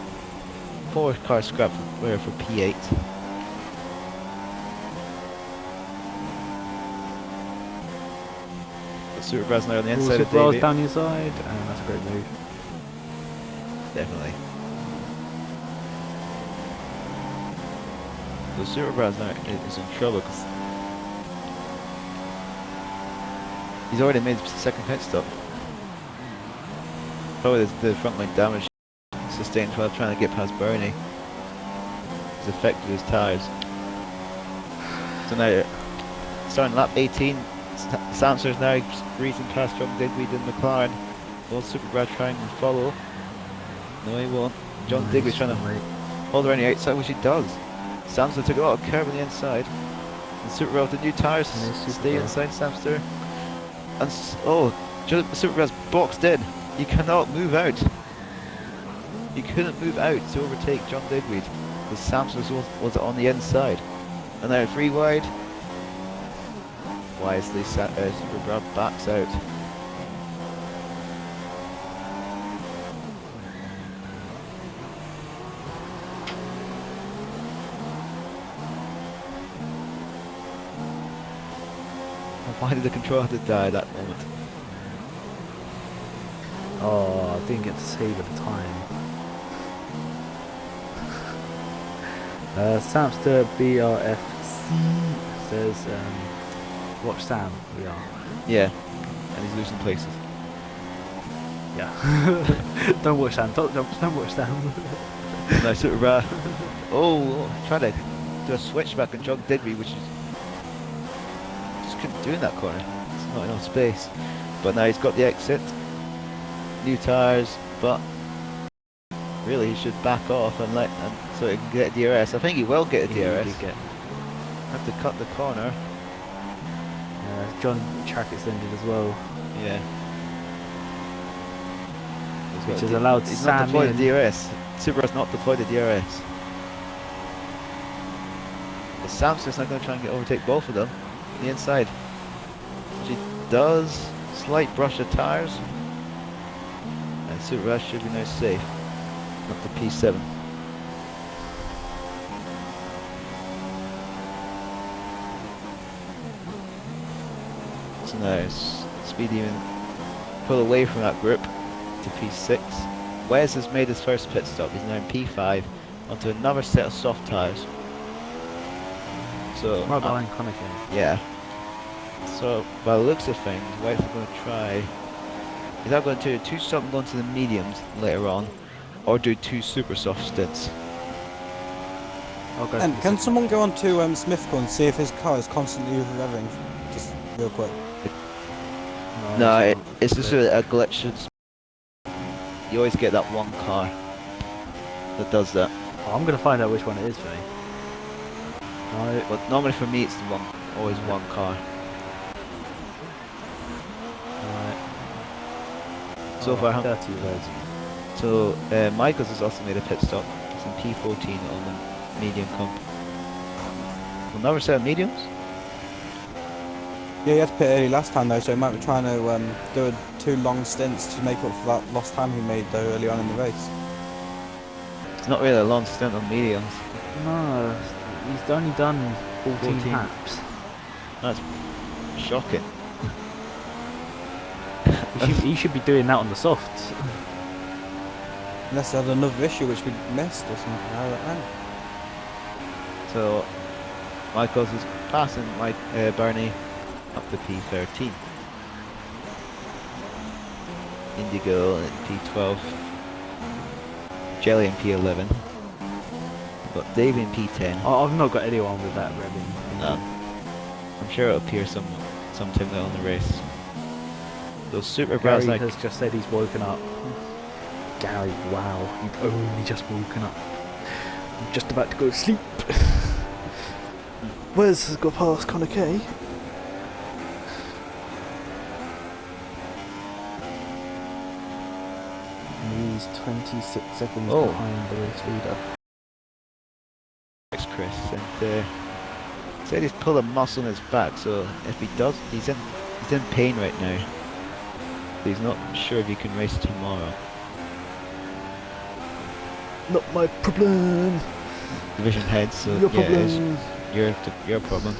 4-car scrap for P8. Super Bros now on the inside of Super Davey. down your side, and that's a great move. Definitely. The Super Bros now is in trouble because he's already made the second pit stop. Probably the front line damage sustained while trying to get past Bernie has affected his tyres. So now, starting lap 18, Samster's now breezing past John Digweed in McLaren. Will Super Brad trying to follow? No, he won't. John Digweed's trying to hold around the outside, which he does. Samster took a lot of curve on the inside. And Super Brad with the new tyres stay inside Samster. And Super Brad's boxed in. You cannot move out. You couldn't move out to overtake John Digweed because Samster was on the inside. And now 3 wide. Wisely, Super Brad backs out. Why did the control have to die at that moment? Oh, I didn't get to save at the time. Samster BRFC says, watch Sam, we are. Yeah, and he's losing places. Yeah. Don't watch Sam, don't watch Sam. Nice Super Brad. Trying to do a switchback on John Digby, which is just couldn't do in that corner. It's not enough space. But now he's got the exit. New tyres, but really he should back off and so he can get a DRS. I think he will get a DRS. Have to cut the corner. John track extended as well. Yeah. Which has allowed He's Sam not deployed in. the DRS. Super has not deployed the DRS. But Samson's not going to try and overtake both of them on the inside. She does. Slight brush of tyres. And Super Rush should be now safe. Up to P7. So now Speedy even pull away from that group to P6. Wes has made his first pit stop. He's now in P5 onto another set of soft tyres. So Bahrain Koenigsegg. yeah. So by the looks of things, Wes is going to try. He's either going to do 2 stop and go into the mediums later on, or do 2 super soft stints. And can someone go on to Smithco and see if his car is constantly revving? Just real quick. No, it's just a glitch. You always get that one car that does that. Oh, I'm gonna find out which one it is for me. No. But normally for me it's the always one car. So far, 30 words. So Michaels has also made a pit stop. It's in P14 on the medium comp. Another set of mediums? Yeah, he had to pit early last time though, so he might be trying to do 2 long stints to make up for that lost time he made though early on in the race. It's not really a long stint on mediums. No, he's only done 14 laps. That's shocking. He should be doing that on the softs. Unless he had another issue which we missed or something. I don't know. So Michaels is passing Barney up to P13. Indigo at P12. Jelly in P11. We've got Dave in P10. Oh, I've not got anyone with that revving. No. I'm sure it'll appear sometime later on the race. Those Super Gary Bras has just said he's woken up. Gary, wow, you've only just woken up. I'm just about to go to sleep. Wes has got past Connor Kay. And he's 26 seconds Oh. behind the race leader. Thanks, Chris. And said he's pulled a muscle in his back, so if he does, he's in pain right now. He's not sure if he can race tomorrow. Not my problem. Division head, so Your yeah, it is problem. your problem.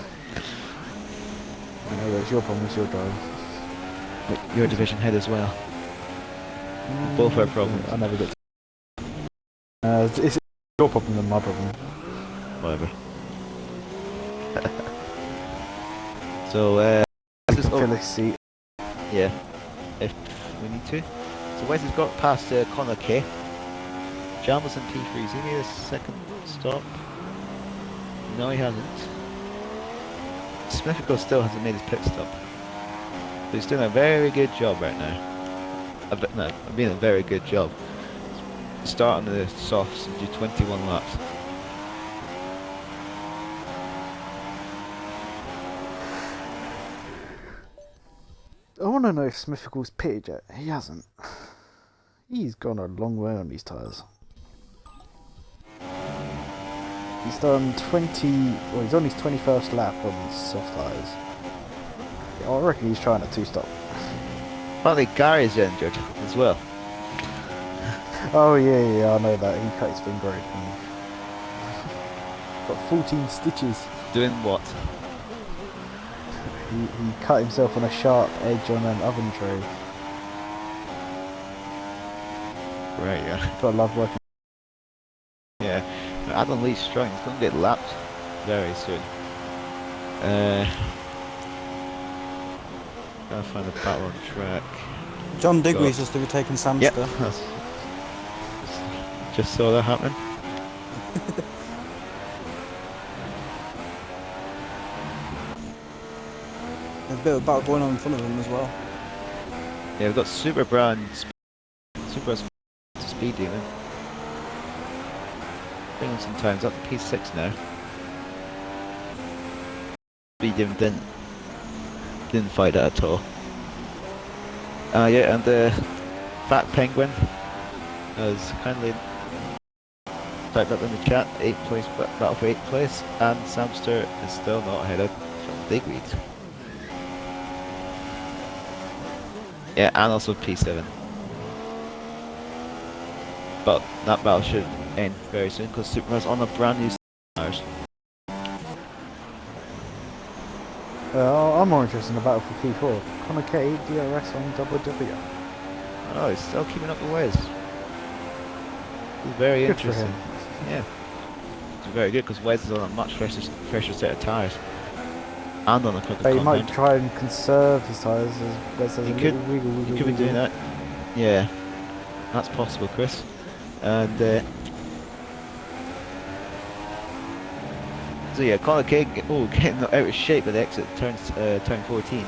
I know it's your problem. It's your drive. But you're division head as well. Both our problems. I never get. It's your problem than my problem. Whatever. So let's just Fill his seat. yeah, if we need to. So Wes has got past Connor Kay. Jalmerson P3, he made a second stop. No, he hasn't. Smithfield still hasn't made his pit stop. But he's doing a very good job right now. I'm doing a very good job. Start on the softs and do 21 laps. I want to know if Smithical's pitted yet. He hasn't. He's gone a long way on these tyres. He's done 20. Well, he's on his 21st lap on these soft tyres. Yeah, I reckon he's trying a two-stop. Apparently Gary's injured as well. Oh yeah, I know that. He cut his finger open. Got 14 stitches. Doing what? He cut himself on a sharp edge on an oven tray. Right, yeah. Gotta love working. Yeah. Adam Lee's strong. He's going to get lapped very soon. Gotta find a battle on track. John Digweed's just overtaken Samster. Yep. Just saw that happen. There's a bit of a battle going on in front of him as well. Yeah, we've got Super Brand, Super Speed Demon. Bringing some times up to P6 now. Speed Demon didn't fight that at all. Yeah, and the Fat Penguin has kindly typed up in the chat, 8th place, battle for 8th place, and Samster is still not ahead of Digweed. Yeah, and also P7. But that battle should end very soon because Superman's on a brand new tyres. I'm more interested in the battle for P4. Connor K, DRS on WW. Oh, he's still keeping up the Wes. It's very Good for interesting. him. Yeah. It's very good because Wes is on a much fresher set of tyres. And on a quicker But he might compound. try and conserve his tyres as Wes has He a could- little wiggle. You could be doing that. Yeah. That's possible, Chris. And so yeah, Connor K getting out of shape at the exit turn 14.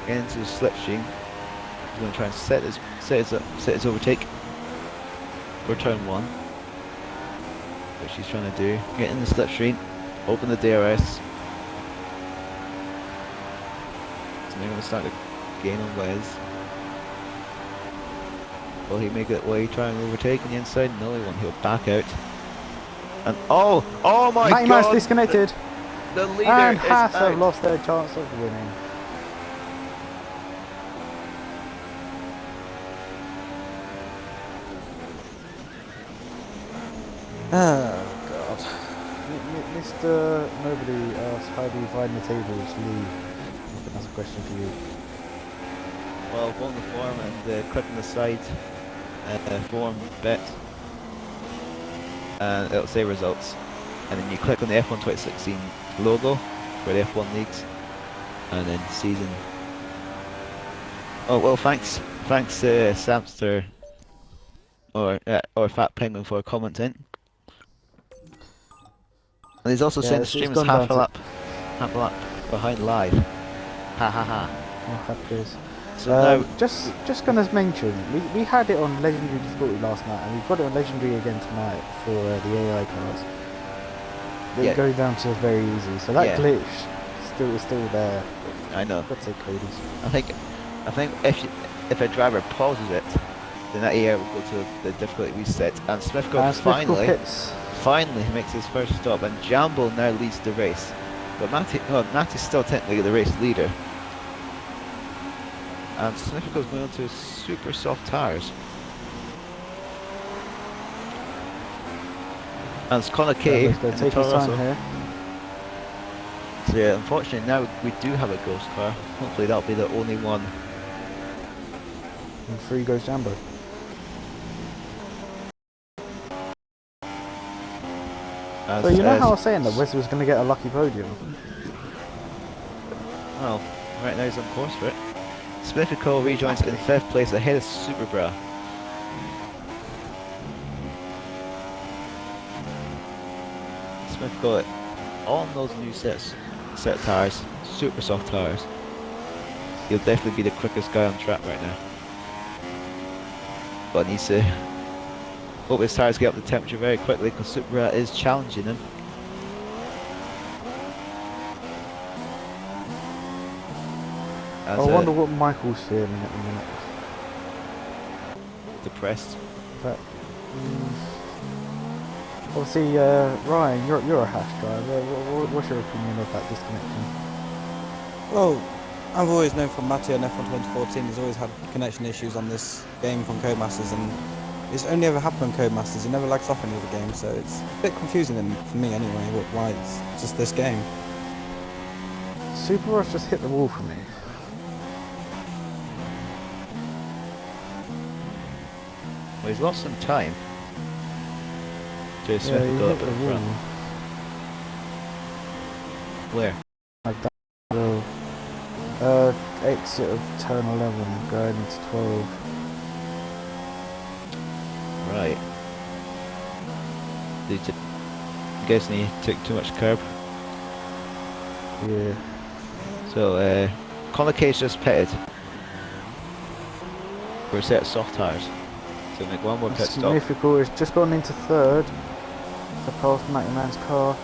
Getting into the slipstream. He's going to try and set his overtake for turn 1. Which he's trying to do. Get in the slipstream, open the DRS. So they're going to start to gain on Wes. Will he make it? Will he try and overtake on the inside? No, he won't. He'll back out. And oh my Matty God! Man's disconnected. The leader And is Haas have out. lost their chance of winning. Oh god. Mr. Nobody asked, how do you find the tables, Lee? I think that's a question for you. Well, go on the form and click on the side, form bet, and it'll say results. And then you click on the F1 2016 logo for the F1 leagues, and then season. Oh well, thanks Samster or Fat Penguin for commenting. And he's also saying the it's stream is gone half a down lap behind live. Ha ha ha. Oh, happy days. So now, Just gonna mention, we had it on Legendary difficulty last night, and we've got it on Legendary again tonight for the AI cars. they go down to very easy. So that Yeah. glitch is still there. I know. Let's say Cody's. I think if a driver pauses it, then that EA will go to the difficulty reset. And Smithfield finally makes his first stop, and Jambo now leads the race. But Matty's still technically the race leader. And Smithfield's going on to super soft tyres. And it's Connor Kay. Going to take his time here. So yeah, unfortunately now we do have a ghost car. Hopefully that'll be the only one. And through goes Jambo. So you know how I was saying that Wes was going to get a lucky podium? Well, right now he's on course for it. Smithfield rejoins in 5th place ahead of Superbra. Smithfield on those new set of tyres, super soft tyres. He'll definitely be the quickest guy on track right now. But needs to hope his tyres get up the temperature very quickly because Superbra is challenging him. I wonder what Michael's feeling at the minute. Depressed. But, obviously, Ryan, you're a Haas driver. What's your opinion of that disconnection? Well, I've always known from Matty on F1 2014, he's always had connection issues on this game from Codemasters, and it's only ever happened on Codemasters. He never lags off any of the games, so it's a bit confusing for me anyway, why it's just this game. Super Rush just hit the wall for me. Well, he's lost some time. Yeah, Smith he got hit up the in wall. front. Where? Like that. Exit of turn 11 going into 12. Right. I'm guessing he took too much curb. Yeah. So, Connor Case just pitted for a set of soft tyres. So make one more pit stop. Smithfield has just gone into 3rd. So past Matty Man's car.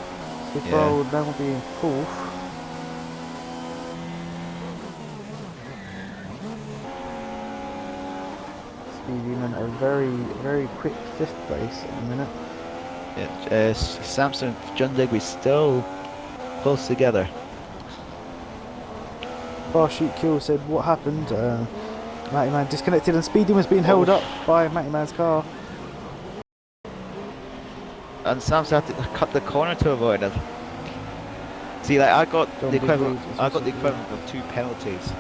Super will now be in 4th. Speeding in a very, very quick 5th place at the minute. Yeah, Samson, John Digby still close together. Bar Shoot Kill said what happened. Matty Man disconnected and Speedy was being held up by Matty Man's car. And Samson had to cut the corner to avoid him. See, like I got the equivalent of 2 penalties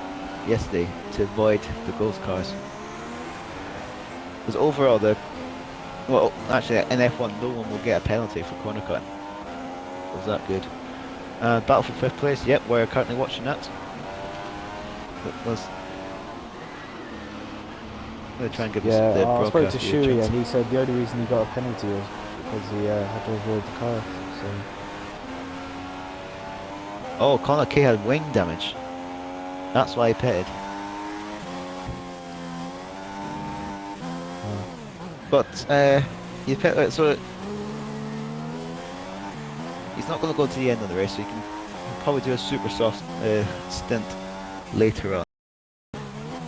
yesterday to avoid the ghost cars. Because overall, actually in F1 no one will get a penalty for corner cutting. Was that good? Battle for 5th place. Yep, we're currently watching that. I'm going to try and give Yeah, the I spoke broadcast to a Shuey chance. and he said the only reason he got a penalty was because he had to avoid the car. So. Oh, Connor Kay had wing damage. That's why he pitted. But you pit, so he's not going to go to the end of the race. So he'll probably do a super soft stint later on.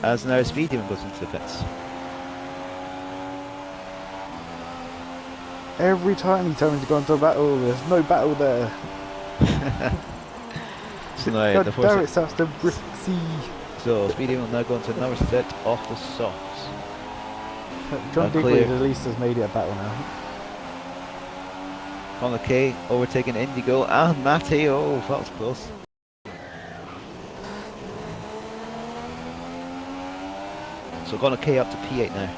As now Speedy goes into the pits. Every time he tells me to go into a battle, there's no battle there. So now God the damn it, sounds the risky. So Speedy will now go into another set off the softs. John Digweed at least has made it a battle now. Connor Kay overtaking Indigo and Matty. Oh, that was close. So Connor Kay up to P8 now.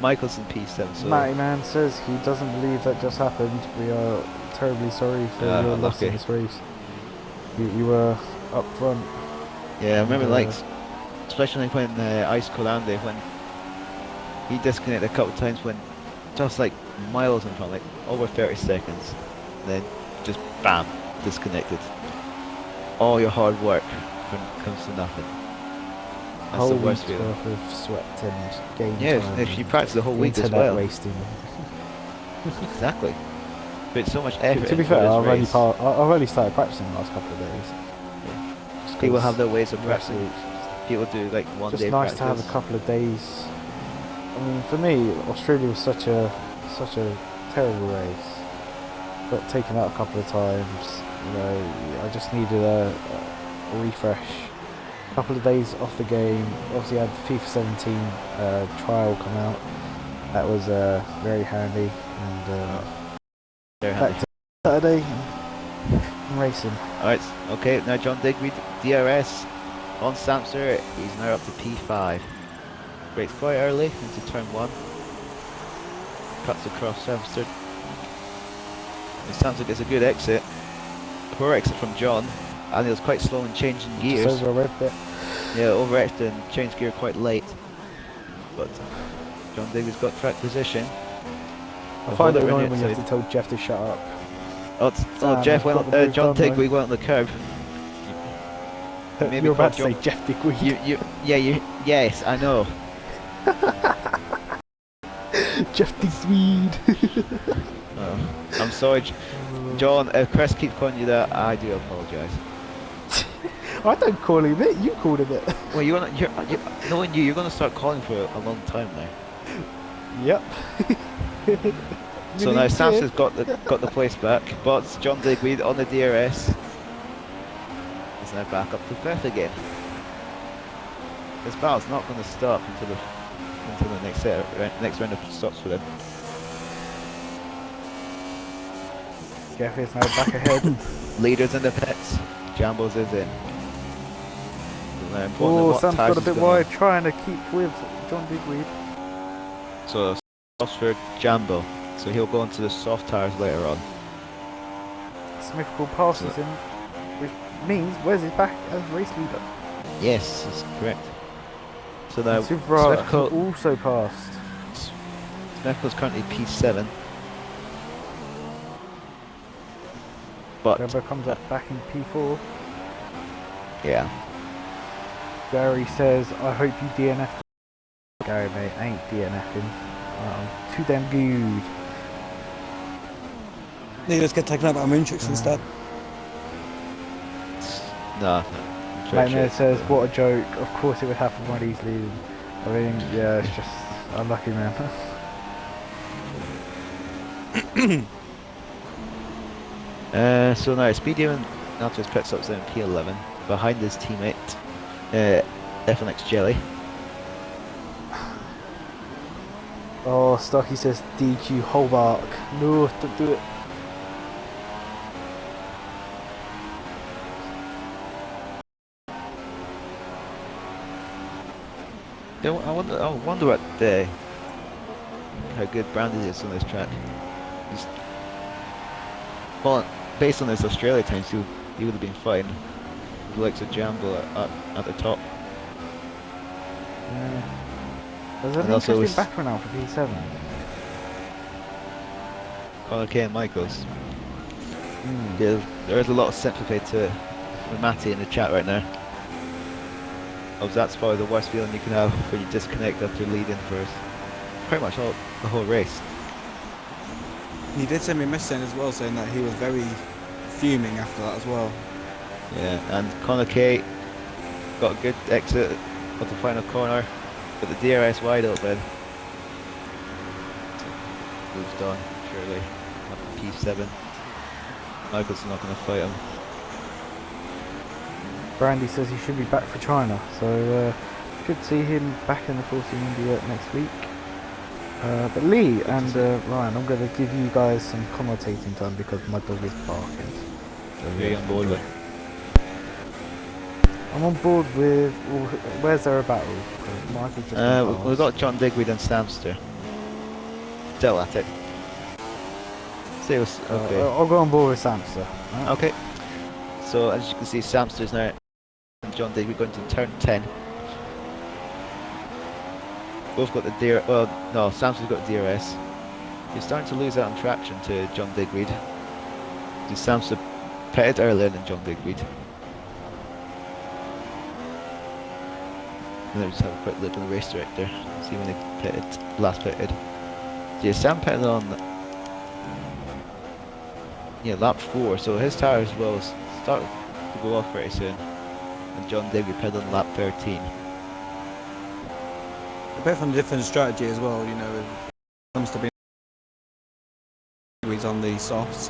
Michael's in P7. So Matty Man says he doesn't believe that just happened. We are terribly sorry for your loss in this race. You were up front. Yeah, I remember especially when Ice Colande, when he disconnected a couple of times when just like miles in front, like over 30 seconds, and then just bam, disconnected. All your hard work comes to nothing. That's Whole the worst week's feeling. worth of sweat and game Yeah, time if you practice the whole week as internet well. wasting. Exactly. But so much effort. To be into fair, this I've race. only started practicing the last couple of days. Just People 'cause have their ways of the rest practicing. of the People do like one just day nice practice. to have a couple of days. I mean, for me, Australia was such a terrible race, but taking out a couple of times, you know, I just needed a refresh. A couple of days off the game. Obviously, I had the FIFA 17 trial come out. That was very handy, and They're back handy. to Saturday and racing. Alright, okay, now John Digweed, DRS on Samster, he's now up to P5. Breaks quite early into turn 1. Cuts across Samster. And Samster gets a good exit. Poor exit from John, and he was quite slow in changing gears. Just over a red bit. Yeah, over-exed and changed gear quite late. But John Digweed's got track position. I find it annoying when you have to tell Jeff to shut up. Jeff went got the on, move John done, Digweed went on the curb. Maybe You're about call to John- say Jeff Digweed. Yes, I know. Jeff Digweed. I'm sorry, John. If Chris keeps calling you that, I do apologise. I don't call him it. You called him it. Well, knowing you're going to start calling for a long time now. Yep. So now Samson's got the place back, but John Digweed on the DRS is now back up to fifth again. This battle's not going to stop until the next round of stops for them. Jeff is now back ahead. Leaders in the pits. Jambos is in. So now important Oh, what Sam's tyres got a is bit going wide, on. trying to keep with John Digweed. So stops for Jambo. So he'll go into the soft tyres later on. Smith will passes him, which means Wes is back as race leader. Yes, that's correct. So now Super Smith also passed. Smith's currently P7. But Webber comes up back in P4. yeah, Gary says, I hope you DNF. Gary, mate, I ain't DNFing. I'm too damn good. You just get taken out by Moontrix instead. no. Nightmare says, what a joke. Of course it would happen when he's leading. I mean, yeah, it's just unlucky, man. So now Speedium after his pit stops in P11 behind his teammate FNX Jelly. Oh, Stocky says DQ Holbark. No, don't do it. I wonder what how good Brandy is on this track. Well, based on his Australia times, he would have been fine. The likes of Jambo at the top. There's And an also interesting it's- background now for P7. Connor K and Michaels. Yeah, there is a lot of sympathy to Matty in the chat right now. That's probably the worst feeling you can have when you disconnect after leading for pretty much the whole race. He did send me a message as well saying that he was very fuming after that as well. Yeah, and Connor K got a good exit at the final corner, but the DRS wide open. Moved on, surely. Up to P7. Michael's not going to fight him. Brandy says he should be back for China, so should see him back in the 14 India next week. But Lee and Ryan, I'm going to give you guys some commentating time because my dog is barking. So Very on board with. I'm on board with. Where's there a battle? Michael's just been We've passed. got John Digweed and Samster. Still at it. Okay. I'll go on board with Samster. Right? Okay. So as you can see, Samster's now and John Digweed going to turn 10. Both got the DRS. Well, no, Samster's got DRS. He's starting to lose out on traction to John Digweed. Samster pitted earlier than John Digweed. And then just have a quick look at the race director, see when they pitted, last pitted. So yeah, Sam pitted on yeah, lap 4, so his tyres will start to go off pretty soon. And John Digby pedalled lap 13. They're both on a different strategy as well, you know, when it comes to being on the softs.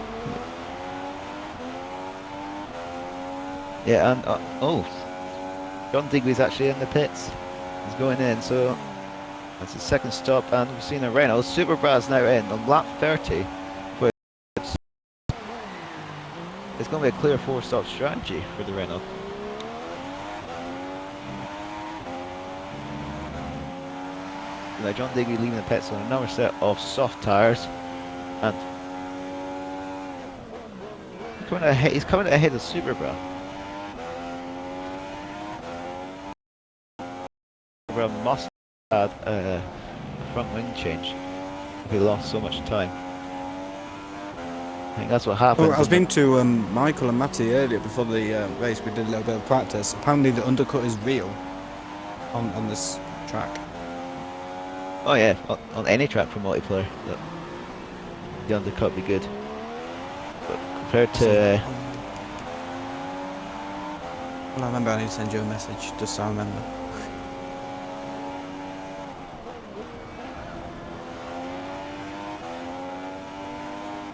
Yeah, and oh, John Digby's actually in the pits. He's going in, so that's his second stop, and we've seen a Renault. Super Brad's now in on lap 30. But it's going to be a clear 4-stop strategy for the Renault. Now John Digby leaving the pits on another set of soft tyres, and he's coming ahead of Super Brad. Super Brad must have had a front wing change if he lost so much time. I think that's what happened. Well, I was speaking to Michael and Matty earlier before the race. We did a little bit of practice. Apparently the undercut is real on this track. Oh yeah, on any track for multiplayer, the undercut be good. But compared to... well, I remember I need to send you a message, just so I remember.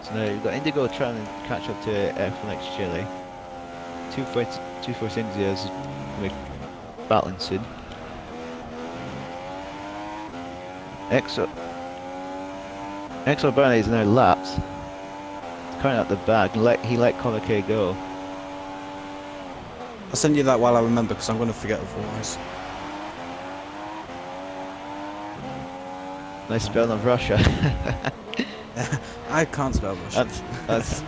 So now you've got Indigo trying to catch up to F1X Chile. 246 is going to be battling soon. XRL Bahrain is now lapped. He's coming out the back. He let Connor K go. I'll send you that while I remember, because I'm going to forget otherwise. Nice spelling of Russia. I can't spell Russian.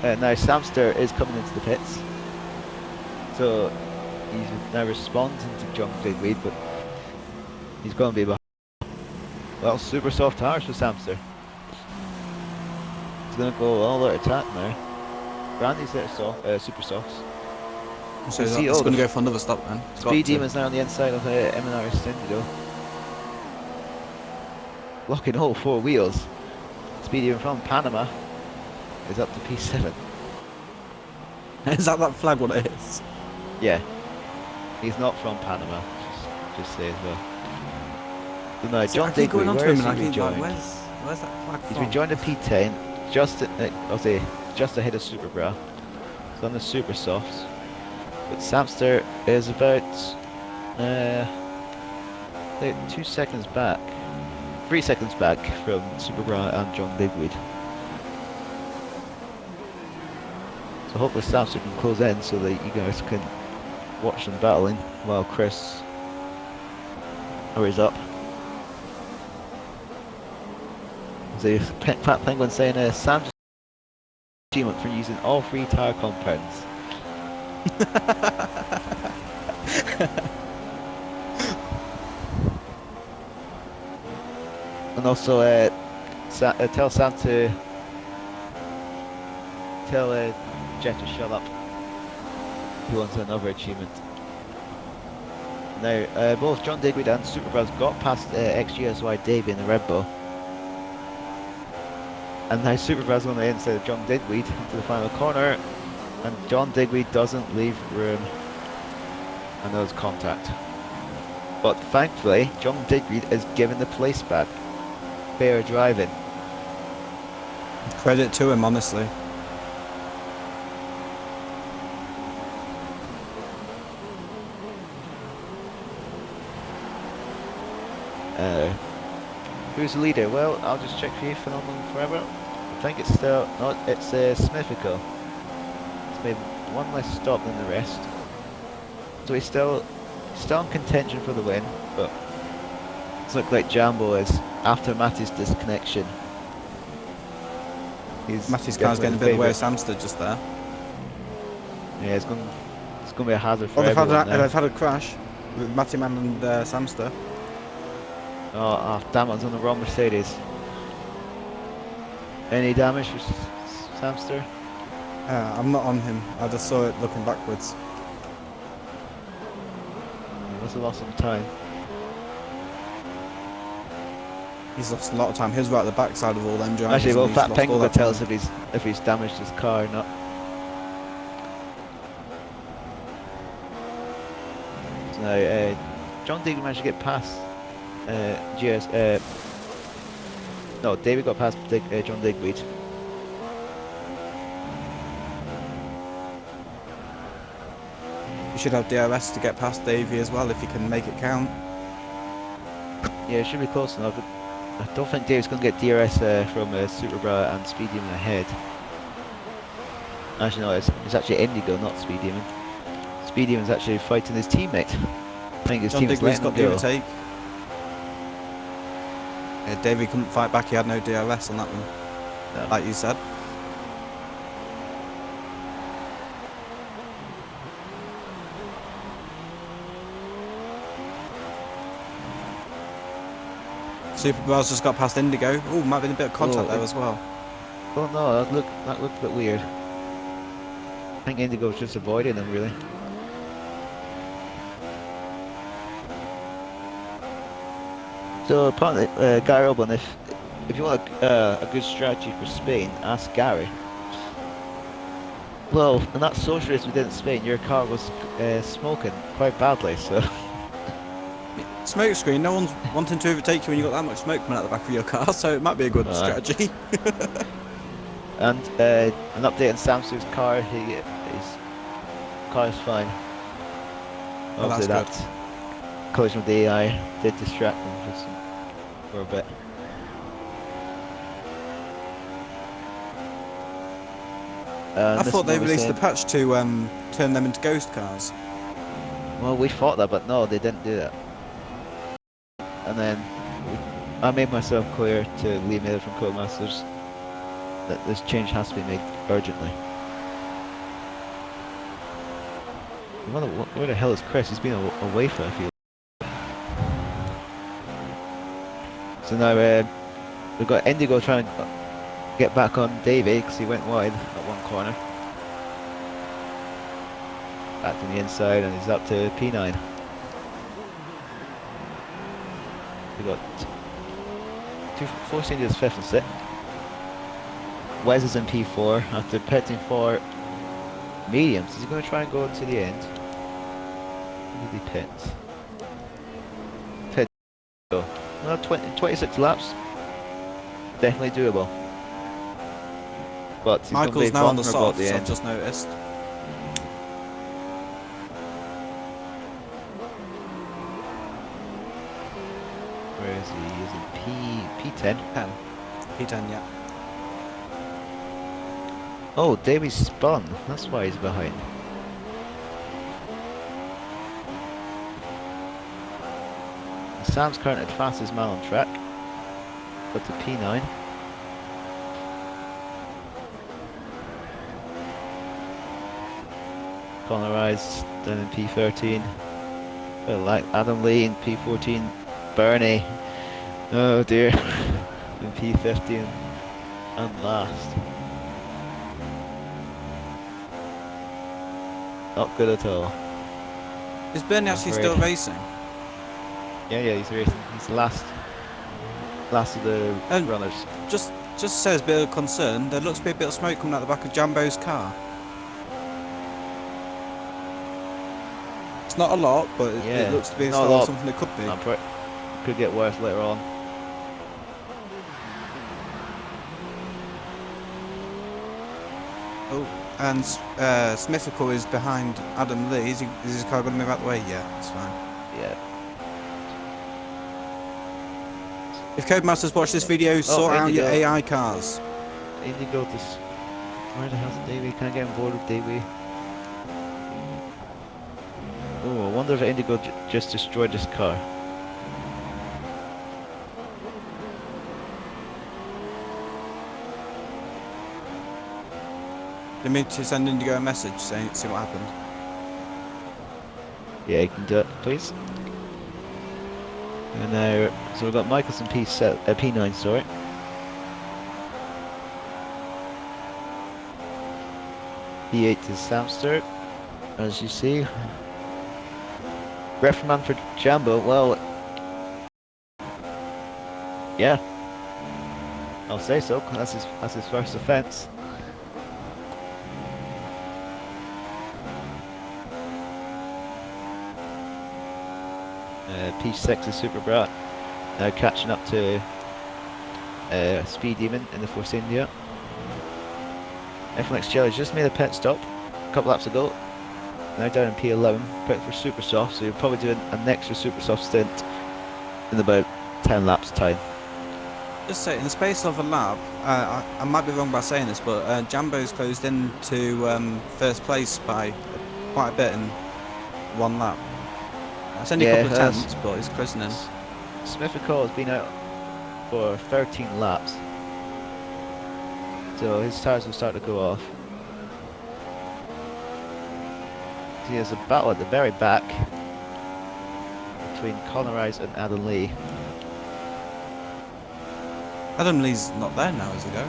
Now Samster is coming into the pits. So he's now responding to John Digweed, but he's going to be behind. Well, super soft tires for Samster. He's going to go all out attack now. Brandy's there super softs. So he's going to go for another stop then. Speed Demon's now on the inside of M&R Estendido. Blocking all 4 wheels. Speed Demon from Panama is up to P7. Is that flag what it is? Yeah. He's not from Panama, just say as well. So no, John Digby, where is he rejoined? Where's that flag He's from? rejoined a P10, just ahead of Super Bra. He's on the Super Softs. But Samster is about 2 seconds back, 3 seconds back from Super Bra and John Digweed. So hopefully Samster can close in so that you guys can watch them battling while Chris hurries up. The Fat Penguin saying Sam's achievement for using all 3 tyre compounds. And also tell Sam to tell Jet to shut up. He wants another achievement. Now both John Digweed and Superbras got past XGSY Davey in the Red Bull. And now Superbras on the inside of John Digweed into the final corner, and John Digweed doesn't leave room, and there's contact. But thankfully, John Digweed is given the place back. Fair driving. Credit to him, honestly. Who's the leader? Well, I'll just check for you, Phenomenal Forever. I think it's still not. It's Smithico. It's made one less stop than the rest, so he's still in contention for the win. But it's looked like Jambo is after Matty's disconnection. Matty's car's getting a bit away of Samster just there. Yeah, it's going to be a hazard for they've everyone. They've had a crash with Matty Man and Samster. Oh, damn, I was on the wrong Mercedes. Any damage for Samster? I'm not on him. I just saw it looking backwards. He must have lost some time. He's lost a lot of time. He was right at the backside of all them drivers. Actually, well, Fat Penguin will tell us if he's damaged his car or not. now. John Digby managed to get past GS. No, David got past John Digby. You should have DRS to get past Davey as well if you can make it count. Yeah, it should be close enough. But I don't think Dave's going to get DRS from Superbra and Speed Demon ahead. Actually, no, it's actually Indigo, not Speed Demon. Speed Demon's actually fighting his teammate. I think his John teammate's Digby's letting got him the go. overtake. Yeah, Davey couldn't fight back, he had no DRS on that one, No. like you said. Superbar's just got past Indigo. Oh, might have been a bit of contact there as well. Oh no, that looked a bit weird. I think Indigo's just avoiding him, really. So apparently, Gary Oban, if you want a good strategy for Spain, ask Gary. Well, in that social race we did in Spain, your car was smoking quite badly, so... Smoke screen, no one's wanting to overtake you when you've got that much smoke coming out the back of your car, so it might be a good strategy. And an update on Samsu's car, his car is fine. Well, Obviously that's that collision with the AI did distract him for a bit. I thought they released the patch to turn them into ghost cars. Well, we thought that, but no, they didn't do that. And then I made myself clear to Lee Miller from Codemasters that this change has to be made urgently. Where the hell is Chris? He's been away for a few. So now we've got Indigo trying to get back on Davey because he went wide at one corner. Back to the inside and he's up to P9. We got four seniors, 5th and 6th. Wes is in P4 after pitting for mediums. Is he going to try and go to the end? Where did he pit? Pit. Well, 26 laps. Definitely doable. But he's Michael's going now on to the be vulnerable at soft, the so I've end. just noticed. Where is he? He's in P10. 10. P10, yeah. Oh, Davies spun. That's why he's behind. Sam's currently the fastest man on track. Got to P9. Connor Rice down in P13. Well, like Adam Lee in P14. Bernie. Oh dear. In P15. And last. Not good at all. Is Bernie actually still racing? Yeah, he's racing. He's the last of the runners. Just says a bit of concern. There looks to be a bit of smoke coming out the back of Jambo's car. It's not a lot, but it looks to be something it could be. Could get worse later on. Oh, and Smithical is behind Adam Lee. Is his car going to move out the way? Yeah, that's fine. Yeah. If Codemasters watch this video, sort out your AI cars. Indigo this. Where the hell's Davey? Can I get on board with Davey? Oh, I wonder if Indigo just destroyed this car. They mean to send Indigo a message saying, see what happened. Yeah, you can do it, please. And now, so we've got Michelson P9, sorry. P8 is Samster, as you see. Reprimand for Jambo, well, yeah, I'll say so. That's his first offence. P6 is Super Brat. Now catching up to Speed Demon in the Force India. F1 XRL just made a pit stop a couple laps ago. Now down in P11, pit for Super Soft, so you're probably doing an extra Super Soft stint in about 10 laps time. Just say, in the space of a lap, I might be wrong by saying this, but Jambo's closed into first place by quite a bit in one lap. It's only a couple of tenths, but he's closing in. Smith & Co has been out for 13 laps, so his tyres will start to go off. He has a battle at the very back between Conor Rice and Adam Lee. Adam Lee's not there now, is he though?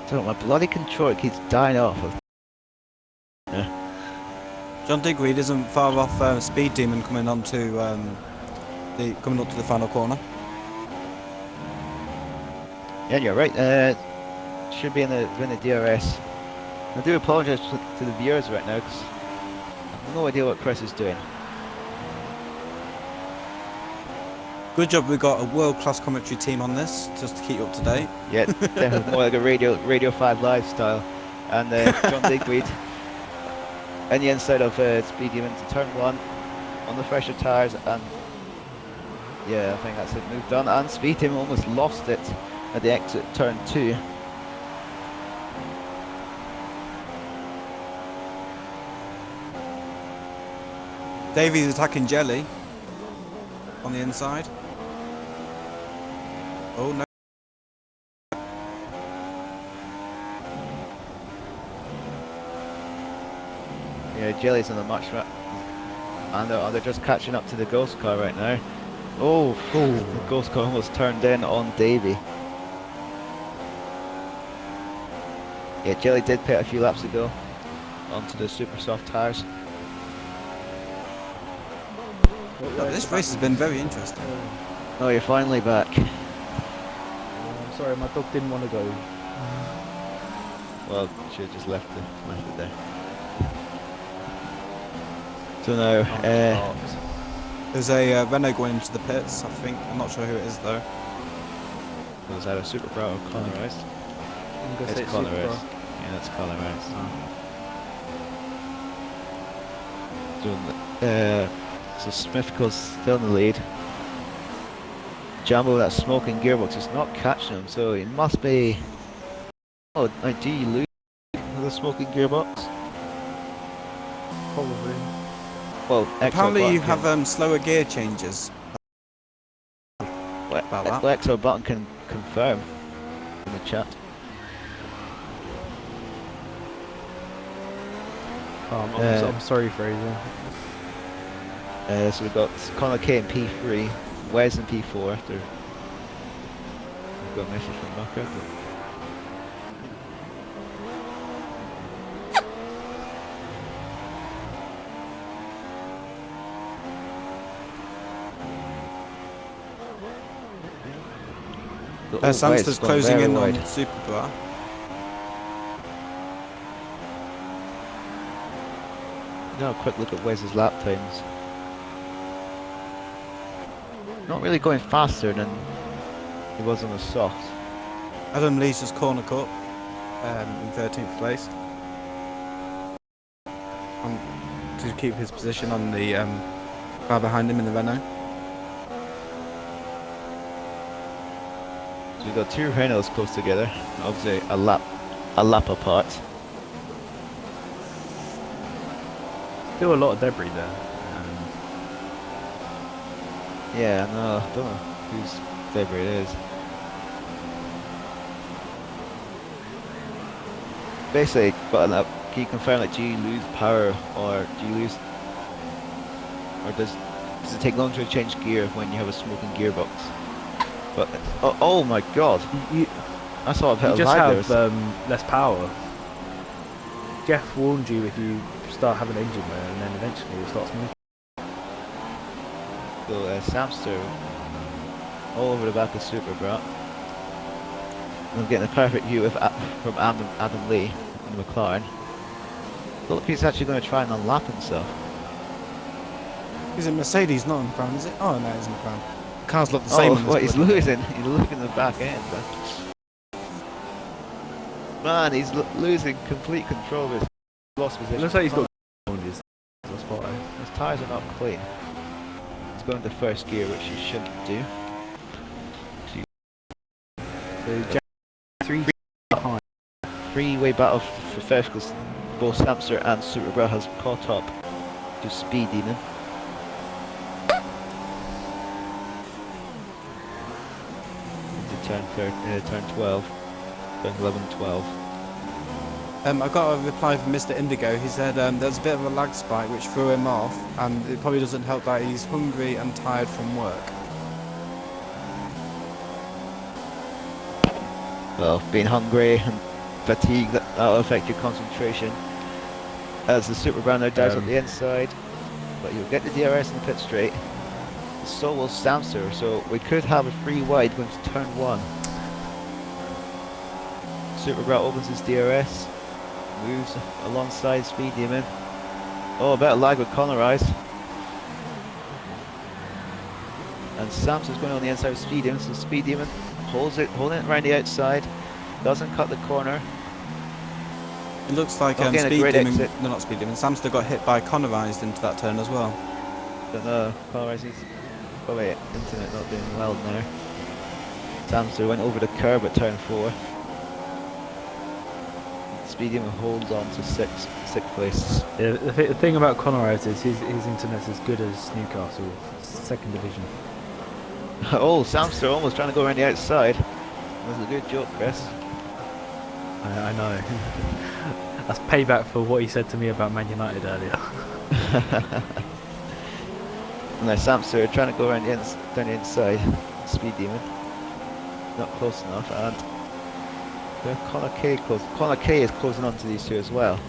So my bloody controller keeps dying off. John Digweed isn't far off Speed Demon coming onto coming up to the final corner. Yeah, you're right. Should be in the DRS. I do apologise to the viewers right now because I have no idea what Chris is doing. Good job we got a world-class commentary team on this, just to keep you up to date. Yeah, definitely more like a Radio 5 Live style. And John Digweed and the inside of Speed Demon to turn 1 on the fresher tyres, and yeah, I think that's it, moved on. And Speed Demon almost lost it at the exit turn 2. Davies attacking Jelly on the inside. Oh no. Yeah, Jelly's on the much and they're just catching up to the Ghost car right now. Oh, the Ghost car almost turned in on Davey. Yeah, Jelly did pit a few laps ago onto the super soft tyres. This race has been very interesting. Oh, you're finally back. I'm sorry, my dog didn't want to go. Well, should have just left it there. So now, there's a Renault going into the pits, I think. I'm not sure who it is though. was that a Super Bra or Conor Rice? It's Conor Rice. Yeah, that's Conor Rice. So Smith goes still in the lead. Jambo, that smoking gearbox, is not catching him, so he must be. Oh, do you lose the smoking gearbox? Probably. Well, apparently you have slower gear changes. About that. Exo button can confirm in the chat. I'm sorry, Fraser. So we've got Conor K in P3, Wes in P4 after we've got a message from Mucker. Samster's closing in on Super Bra. Now a quick look at Wes's lap times. Not really going faster than he was on the soft. Adam Lee's just corner cut in 13th place. To keep his position on the car behind him in the Renault. So we've got two Renaults close together, obviously a lap apart. Still a lot of debris there. Yeah, no, I don't know whose debris it is. Basically, button up. Can you confirm that do you lose power, or do you lose, or does it take longer to change gear when you have a smoking gearbox? But oh my god, You, I saw a bit you of just lag have there. less power. Jeff warned you if you start having engine wear, and then eventually it starts moving. So Samster all over the back of Super Brat. I'm getting a perfect view of, from Adam Lee in the McLaren. Look, he's actually going to try and unlap himself. Is it Mercedes, not in McLaren, is it? Oh no, it's in McLaren. Cars look the same on this. What, he's losing. He's losing the back end. Man, he's losing complete control of his lost It position. looks like he's got on his spot. His tyres are not clean. He's going to first gear, which he shouldn't do. So Jack 3 behind. Three-way battle for first because both Samster and Super Bra has caught up to Speed Demon. Into turn 12, turn 11, 12. I got a reply from Mr. Indigo. He said there's a bit of a lag spike which threw him off, and it probably doesn't help that he's hungry and tired from work. Well, being hungry and fatigue, that'll affect your concentration. As the Super Bra now dives on the inside, but you'll get the DRS in the pit straight. So will Samster, so we could have a free wide going to turn 1. Super Bra opens his DRS, moves alongside Speed Demon. Oh, a bit of lag with Conorize. And Samster's going on the inside of Speed Demon, so Speed Demon holding it around the outside, doesn't cut the corner. It looks like Not getting a Speed great Demon, exit. no, not Speed Demon, Samster got hit by Connorized into that turn as well. Don't know, Conorize is probably internet not doing well now. Samster went over the curb at turn 4. Speed Demon holds on to sixth place. Yeah, the thing about Conor is his internet's as good as Newcastle, second division. Oh, Samster almost trying to go around the outside. That was a good joke, Chris. I know. That's payback for what he said to me about Man United earlier. And now Samster trying to go around down the inside. Speed Demon. Not close enough, and Connor K close. Connor K is closing on to these two as well.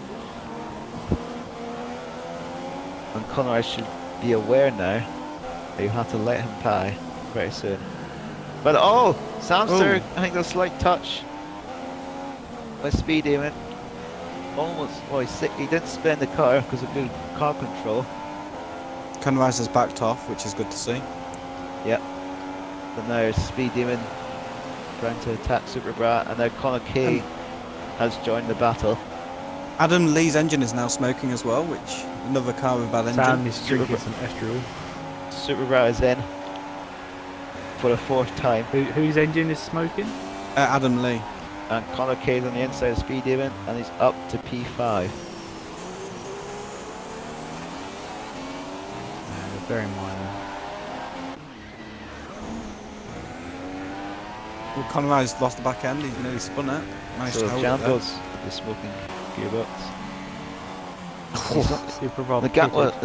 And Connor should be aware now that you have to let him by very soon. But oh, Samster, I think a slight touch by Speed Demon. Almost, well, he didn't spin the car because of good car control. Connorized has backed off, which is good to see. Yep. But now Speed Demon trying to attack Super Brat, and now Connor K has joined the battle. Adam Lee's engine is now smoking as well, which another car with a bad engine. Sam is drinking some estrol. Super Brat is in for the 4th time. Whose engine is smoking? Adam Lee. And Connor K is on the inside of Speed Demon, and he's up to P5. Very minor. Well, Connorized lost the back end, he's nearly spun it. Managed So to hold it there. Jambo's the smoking gearbox. Super Bob. The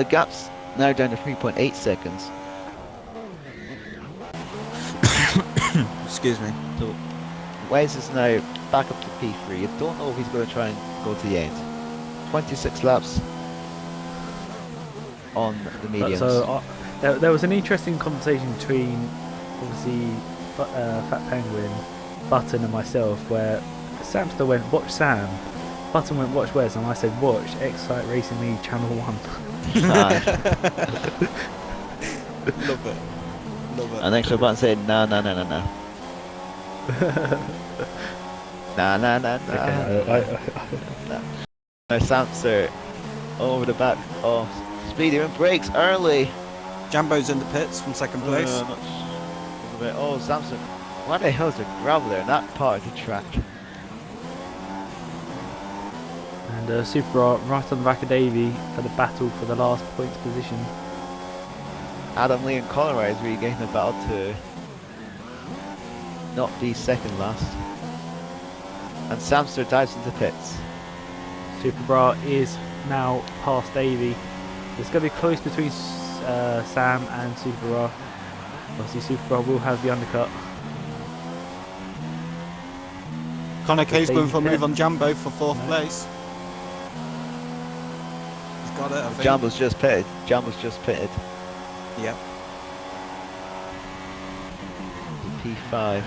gap's now down to 3.8 seconds. Excuse me. So Wes is now back up to P3. You don't know if he's going to try and go to the end. 26 laps on the mediums. So there was an interesting conversation between obviously Fat Penguin, Button and myself where Samster went watch Sam, Button went watch Wes, and I said watch Excite Racing League Channel 1. Love it. Love it. And next Button said no. Nah. Okay, Now Samster over the back of Speed Demon, brakes early. Jambo's in the pits from second place. Oh, Samson, why the hell is there gravel there in that part of the track? and Super right on the back of Davey for the battle for the last points position. Adam Lee and Conroy is regaining the battle to not be second last. And Samster dives into pits. Super Bra is now past Davey. It's going to be close between Sam and Super Bra. Obviously Super Bra will have the undercut. Connor K's going for a move David on Jambo for 4th No. place. He's got it, I think. Jambo's just pitted. Jambo's just pitted. Yep. P5.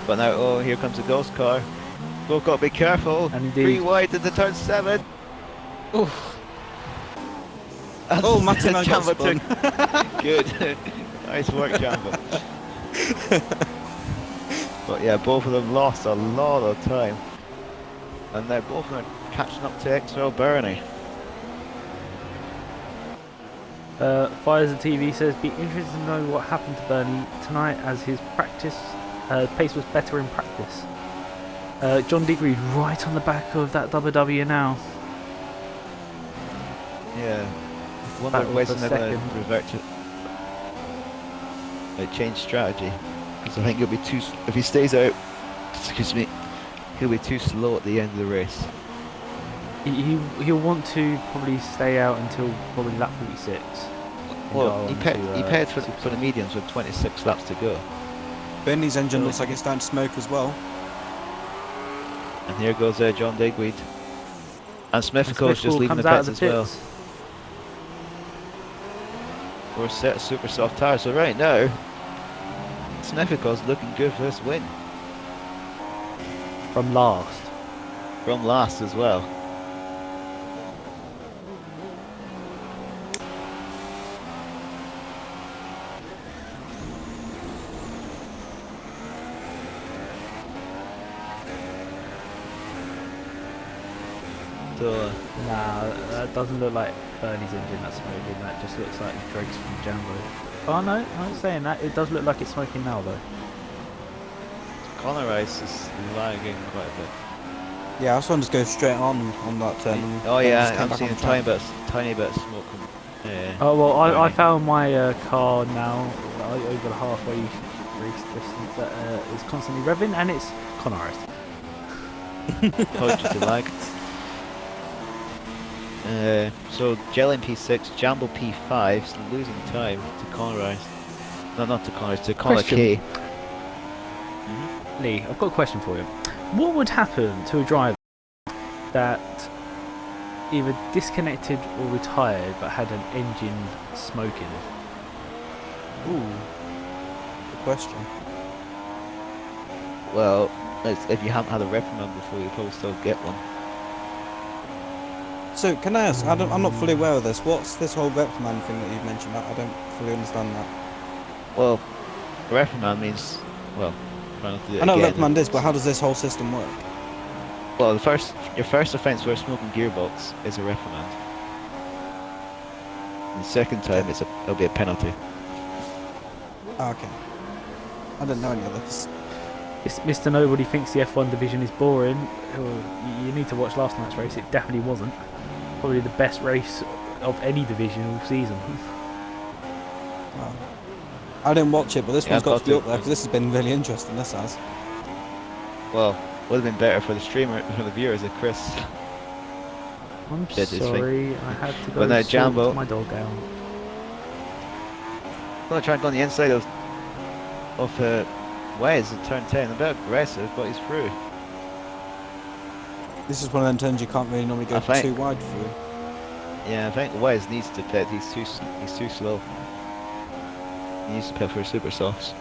But now, oh, here comes a ghost car. We've got to be careful. And indeed. 3 wide into turn 7. Oof. Oh, Matty got Jambo spun. Good. Nice work, Jambo. But yeah, both of them lost a lot of time. And now both of them are catching up to XRL Bahrain. Fires the TV says, be interested to know what happened to Bernie tonight as his practice pace was better in practice. John Digweed right on the back of that WW now. Yeah. One Battle more ways for they're going to second. revert to change strategy. Because I think he'll be too, if he stays out, excuse me, he'll be too slow at the end of the race. He'll want to probably stay out until probably lap 46. Well, he paired for the mediums with 26 laps to go. Bernie's engine looks like it's starting to smoke as well. And here goes John Digweed. And Smithco's just leaving the comes out pits of as well. We're set of super soft tyres, so right now, Smithco's looking good for this win. From last. From last as well. So, Nah, that doesn't look like Bernie's engine that's smoking. That just looks like Drake's from Jambo. Oh no, I'm not saying that. It does look like it's smoking now though. Connor Rice is lagging quite a bit. Yeah, I saw him just go straight on that turn. Oh and yeah, just came I'm back seeing on a the track. tiny bit of smoke coming. Yeah. Oh well, I Bernie. found my car now over the halfway race distance that is constantly revving, and it's Connor Rice. Told you to lag. So Jellin P6, Jambo P5, so losing time to Connor Rice. No, not to Connor Rice, to Connor Question. K. Lee, I've got a question for you. What would happen to a driver that either disconnected or retired but had an engine smoking? Ooh. Good question. Well, if you haven't had a reprimand before, you'll probably still get one. So, can I ask, I'm not fully aware of this, what's this whole reprimand thing that you've mentioned? I don't fully understand that. Well, a reprimand means, well, try not to do it I know what again. reprimand is, but how does this whole system work? Well, your first offence for a smoking gearbox is a reprimand. And the second time, it'll be a penalty. Ah, okay. I didn't know any of this. Mr. Nobody thinks the F1 division is boring. You need to watch last night's race. It definitely wasn't. Probably the best race of any division all season. Wow. I didn't watch it, but this Yeah, one's got I've to be got up there, because this has been really interesting, this has. Well, would have been better for the streamer, for the viewers, if Chris. I'm Did his sorry, I had to go But now sort Jambo. my dog out. Gonna try and go on the inside of Wes at turn 10. A bit aggressive, but he's through. This is one of them turns you can't really normally go I think- too wide through. Yeah, I think Wes needs to pit. He's too slow. He needs to pit for super softs.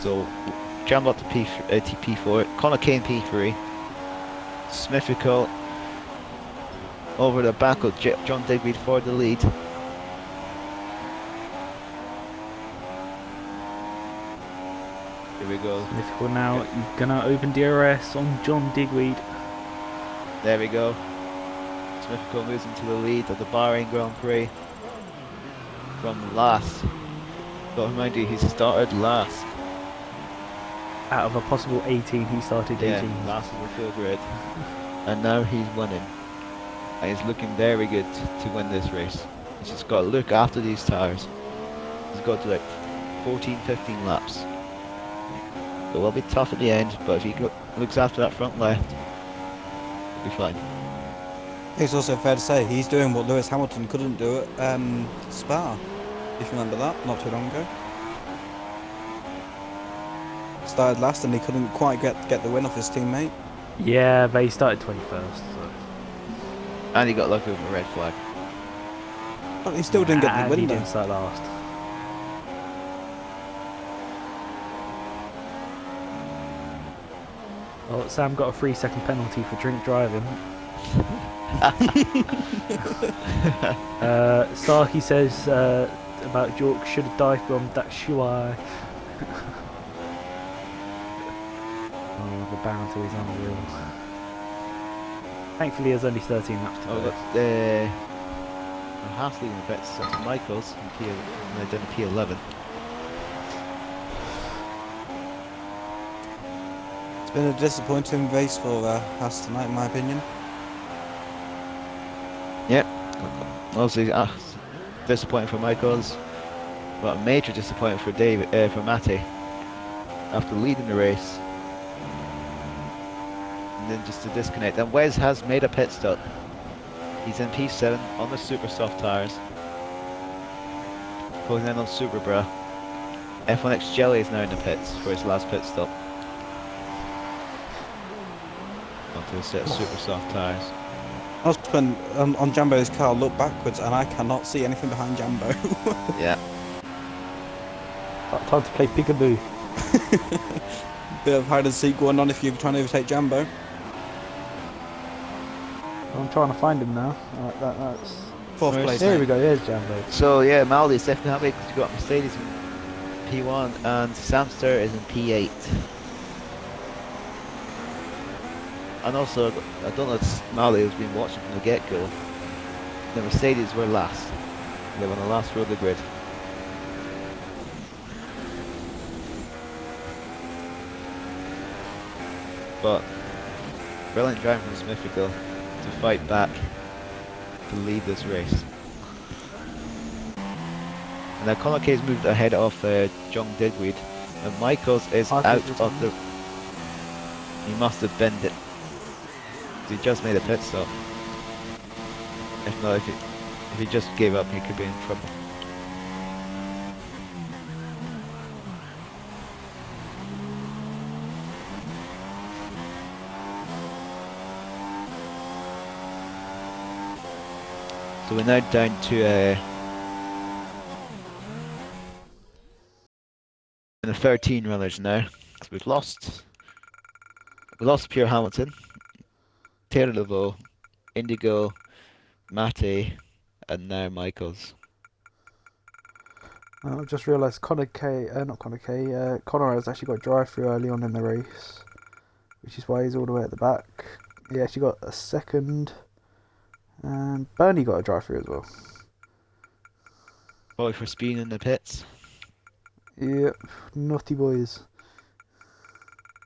So, Jambo up to P4, Connor Kane P3, Smithfield over the back of John Digweed for the lead. Here we go. Difficult now. You're gonna open DRS on John Digweed. There we go. Smithfield moves into the lead of the Bahrain Grand Prix from last. But remind you, he started last. Out of a possible 18, he started 18. Yeah, last of the field grid. And now he's winning. And he's looking very good to win this race. He's just got to look after these tyres. He's got to like 14, 15 laps. It will be tough at the end, but if he looks after that front left, he'll be fine. It's also fair to say he's doing what Lewis Hamilton couldn't do at Spa, if you remember that, not too long ago. Started last and he couldn't quite get the win off his teammate. Yeah, but he started 21st. So. And he got lucky with a red flag. But he still didn't get the And win he though. didn't start last. Well, Sam got a 3-second penalty for drink driving. Starkey says about York should have dived on that Shuai. Oh, the bounty is unreal. Thankfully, there's only 13 laps to Oh, go. that's half leading the bets. That's Michaels in P, and they've done P11. It's been a disappointing race for Haas tonight, in my opinion. Yep. Obviously, disappointing for Michaels, but a major disappointment for for Matty after leading the race. And then just to disconnect. And Wes has made a pit stop. He's in P7 on the super soft tyres. Closing in on Super Bra. F1X Jelly is now in the pits for his last pit stop. Onto a set of super soft tyres. I was when on Jambo's car, look backwards and I cannot see anything behind Jambo. Yeah. Time to play peekaboo. Bit of hide and seek going on if you're trying to overtake Jambo. I'm trying to find him now. Right, that's... Fourth Where's- place. There mate. we go, there's Jambo. So yeah, Maldi's definitely happy because you got Mercedes in P1 and Samster is in P8. And also, I don't know if Maldi has been watching from the get-go. The Mercedes were last. They were on the last row of the grid. But brilliant driving from Smithfield to fight back to lead this race. And now Conor Kay's moved ahead of John Digweed, and Michaels is Michaels out returned. of the. He must have bent it. He just made a pit stop. If not, if he just gave up, he could be in trouble. So we're now down to the 13 runners now. So we've lost Pierre Hamilton, Taylor Laveau, Indigo, Matty, and now Michaels. I've just realised Connor has actually got a drive-through early on in the race, which is why he's all the way at the back. He actually got a second, and Bernie got a drive-through as well. Probably for speed in the pits. Yep, naughty boys.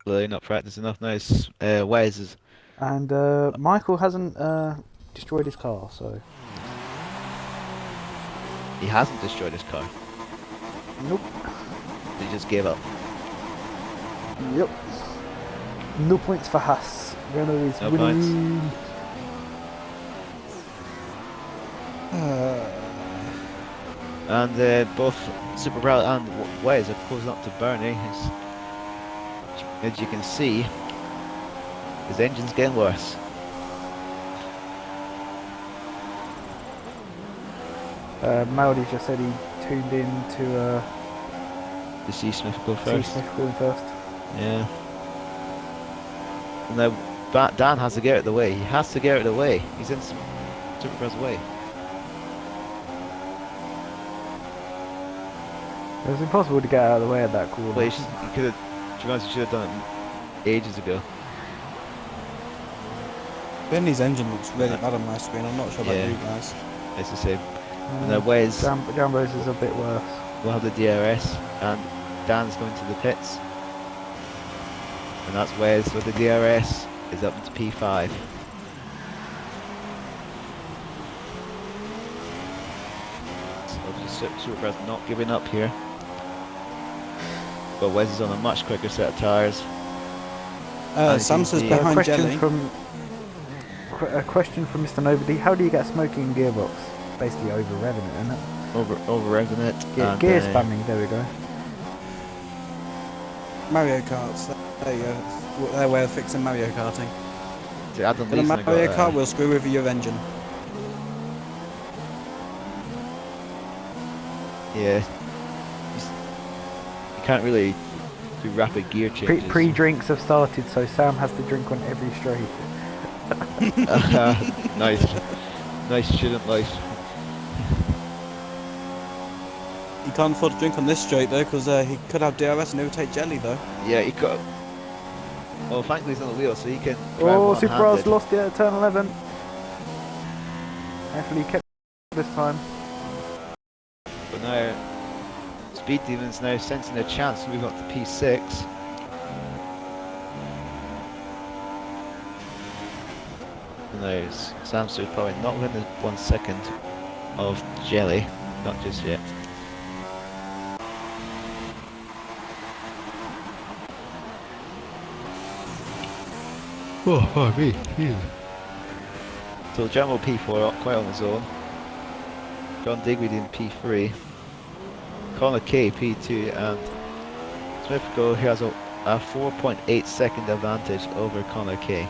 Well, they're not practicing enough now. Wes is. And Michael hasn't destroyed his car, so... He hasn't destroyed his car. Nope. He just gave up. Yep. No points for Haas. Renault is No winning. And both Super Brown and Wes are closing up to Bernie. As you can see, his engine's getting worse. Maudi just said he tuned in to To see Smith go see first. Smith going first. Yeah. And now Dan has to get out of the way. He has to get out of the way. He's in Super Brown's way. It was impossible to get out of the way of that corner. Well, he could have. To be honest, he should have done it ages ago. Bernie's engine looks really bad on my screen. I'm not sure about Yeah. you guys. It's the same. And now Wes Jambo's is a bit worse. will have the DRS, and Dan's going to the pits. And that's Wes with the DRS is up into P5. So obviously Superbrad's not giving up here. But Wes is on a much quicker set of tyres. And Samsa's the- behind Questions Jelly. from A question from Mr. Nobody: how do you get smoking gearbox? Basically over revving it, isn't it? Over revving it. Gear spamming. There we go. Mario Karts. There you go. It's their way of fixing Mario Karting. So Adam In a Leeson Mario got, Kart, we'll screw with your engine. yeah. You can't really do rapid gear changes. Pre-drinks have started, so Sam has to drink on every straight. Nice student life. He can't afford to drink on this straight though, because he could have DRS and overtake Jelly though. Yeah, he got. Well, thankfully he's on the wheel, so he can. Oh, Super R's lost it at turn 11. Actually kept this time. But now, Speed Demons now sensing a chance to move up to P6. And now Sam's probably not within 1 second of Jelly, not just yet. Oh, pardon me. So Jambo P4 quite on his own. John Digweed in P3. Connor K P2 and Smith Go he has a 4.8 second advantage over Connor K.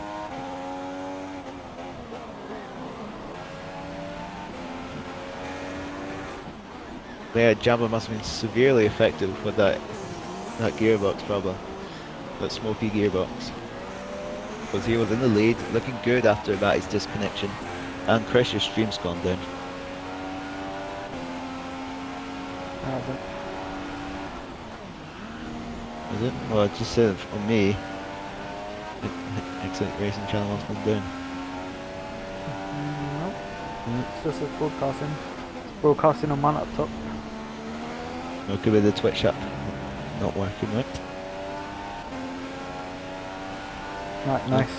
Yeah, Jambo must have been severely affected with that gearbox problem, that smoky gearbox. Because he was in the lead, looking good after that his disconnection, and Chris, your stream's gone down. Is it? Well, it just said on me, Excellent Racing Channel has gone down. No, it's just broadcasting. Broadcasting on my laptop. It could be the Twitch app not working, right? Right, nice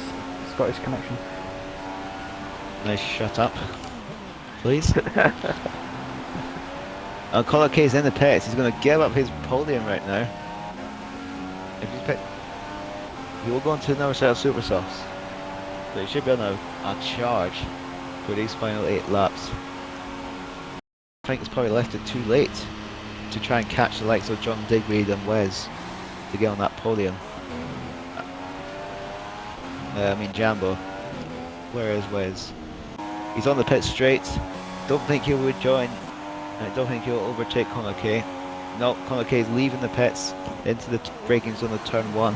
Scottish connection. Nice, shut up, please. And Colin K's in the pits. He's going to give up his podium right now. If he's pit, he will go into another set of super softs. So he should be on a charge for these final 8 laps. I think he's probably left it too late to try and catch the likes of John Digweed and Wes to get on that podium. I mean Jambo. Where is Wes? He's on the pit straight. Don't think he would join. I don't think he'll overtake Connor K. No, Connor K is leaving the pits into the braking zone of turn 1.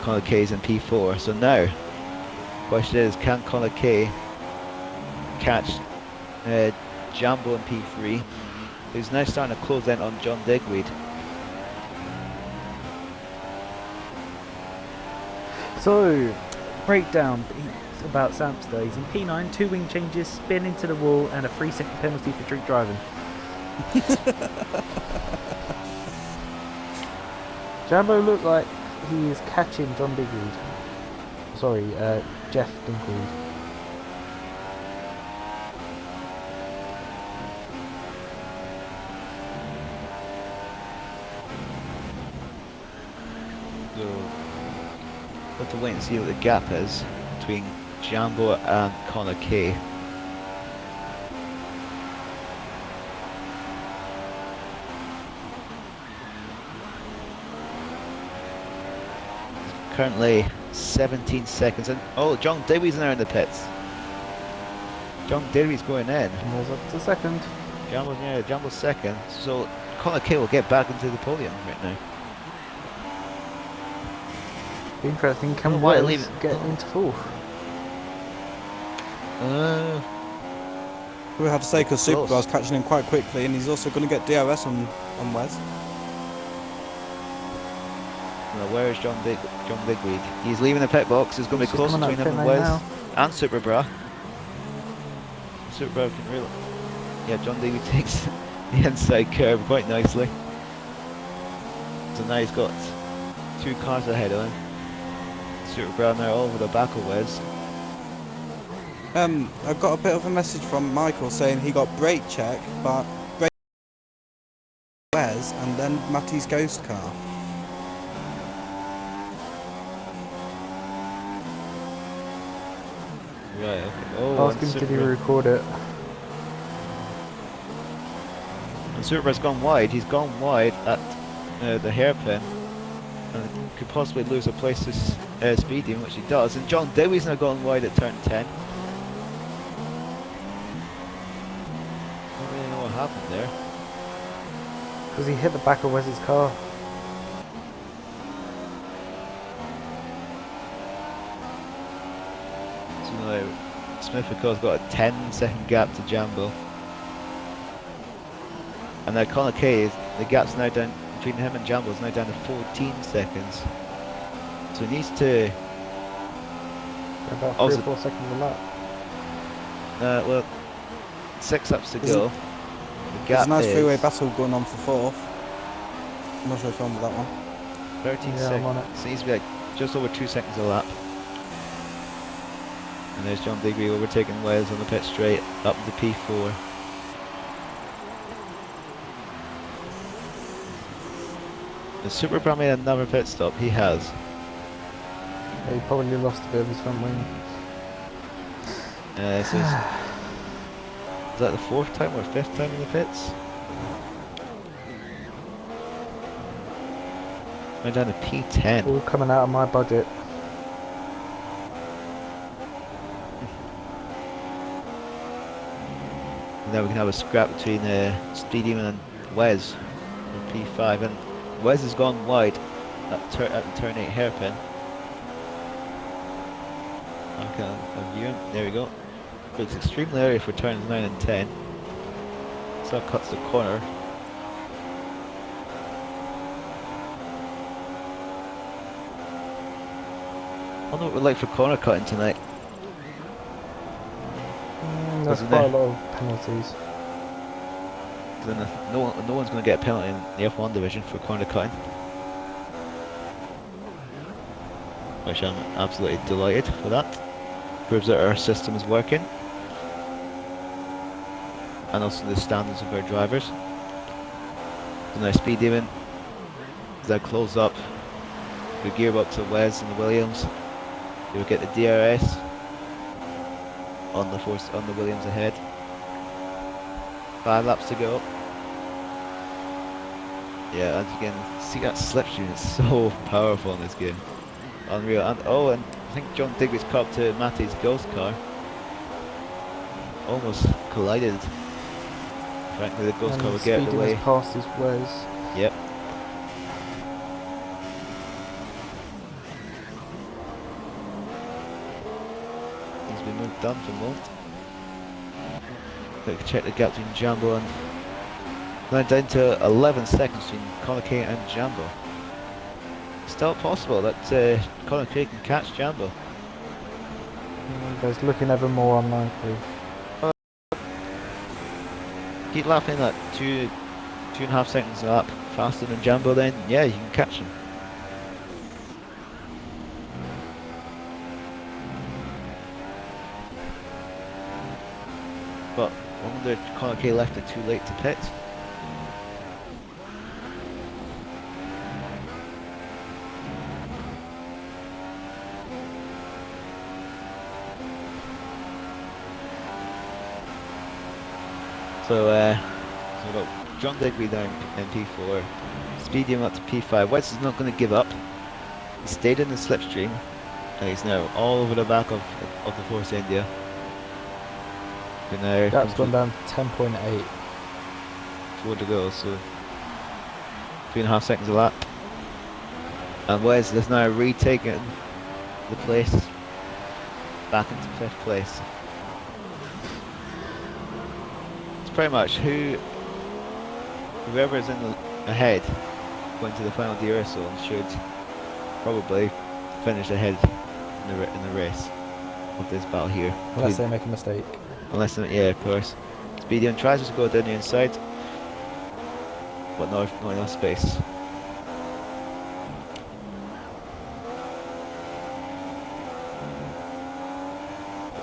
Connor K is in P4. So now, the question is, can Connor K catch Jambo in P3, who's now starting to close in on John Digweed? So, breakdown about Samster. He's in P9, 2 wing changes, spin into the wall, and a 3-second penalty for drink driving. Jambo looked like he is catching John Digweed. Sorry, Jeff Dinkweed. So, we'll have to wait and see what the gap is between Jambo and Connor K. Currently 17 seconds and oh, John Digweed's now in the pits. John Digweed's going in. And there's up to second. Jambo's second. So Connor K will get back into the podium right now. Interesting, can why Wes leave it? get into 4th? We have to say because Close. Supercar's catching him quite quickly, and he's also going to get DRS on Wes. Now, where is John Digweed? He's leaving the pit box. There's going to be close between him and Wes and Superbra. Superbra can really. Yeah, John Digweed takes the inside curve quite nicely. So now he's got 2 cars ahead of him. Superbra now over the back of Wes. I've got a bit of a message from Michael saying he got brake check, but brake Wes and then Matty's ghost car. Right, okay. Oh, Ask and him, did he Super, record it? and Super's gone wide. He's gone wide at the hairpin, and could possibly lose a place to Speedy, which he does. And John Dewey's now gone wide at turn 10. Don't really know what happened there. Because he hit the back of Wes's car. So now Smith has got a 10-second gap to Jambo. And now Connor Kay, the gap's now down between him and Jambo is now down to 14 seconds. So he needs to. About 3 or Also- 4 seconds a lap. Well, 6 laps to There's go. a- The There's gap a nice is freeway battle going on for 4th. I'm not sure if you're on with that one. 13 Yeah, I'm on seconds. it. So it needs to be like just over 2 seconds a lap. And there's John Digby overtaking Wales on the pit straight up to P4. The Superbra made another pit stop. He has. Yeah, he probably lost a bit of his front wing. So is that the 4th time or 5th time in the pits? Went down to P10. All coming out of my budget. And now we can have a scrap between Speedy and Wes for P5. And Wes has gone wide at the turn 8 hairpin. Okay, I'll view him. There we go. Looks extremely early for turns 9 and 10. So that cuts the corner. I wonder what we're like for corner cutting tonight. There's Wasn't quite there? a lot of penalties. Then no one's going to get a penalty in the F1 division for corner cutting. Which I'm absolutely delighted for that. Proves that our system is working. And also the standards of our drivers. So now Speed Demon, as I close up the gearbox of Wes and the Williams, you will get the DRS on the Williams ahead. 5 laps to go. Yeah, and again, see that slipstream is so powerful in this game. Unreal. And and I think John Digby's caught up to Matty's ghost car. Almost collided. Frankly, the ghost car would get Speedy away. was past his Wes. Yep. He's been moved down for a moment. Quick check the gap between Jambo and now down to 11 seconds between Connor Kay and Jambo. Still possible that Connor Kay can catch Jambo. There's looking ever more unlikely. Keep lapping at 2.5 seconds a lap faster than Jambo, then yeah, you can catch him. But I wonder if Connor Kay left it too late to pit. So we got John Digby down in P4, Speedy him up to P5. Wes is not going to give up. He stayed in the slipstream, and he's now all over the back of the Force India. Now That's gone down to 10.8. 4 to go, so 3.5 seconds a lap. And Wes has now retaken the place back into 5th place. Pretty much whoever is ahead going to the final DRS zone should probably finish ahead in the race of this battle here. Unless they make a mistake. Unless, yeah, of course. Speedion tries to go down the inside, but not enough space.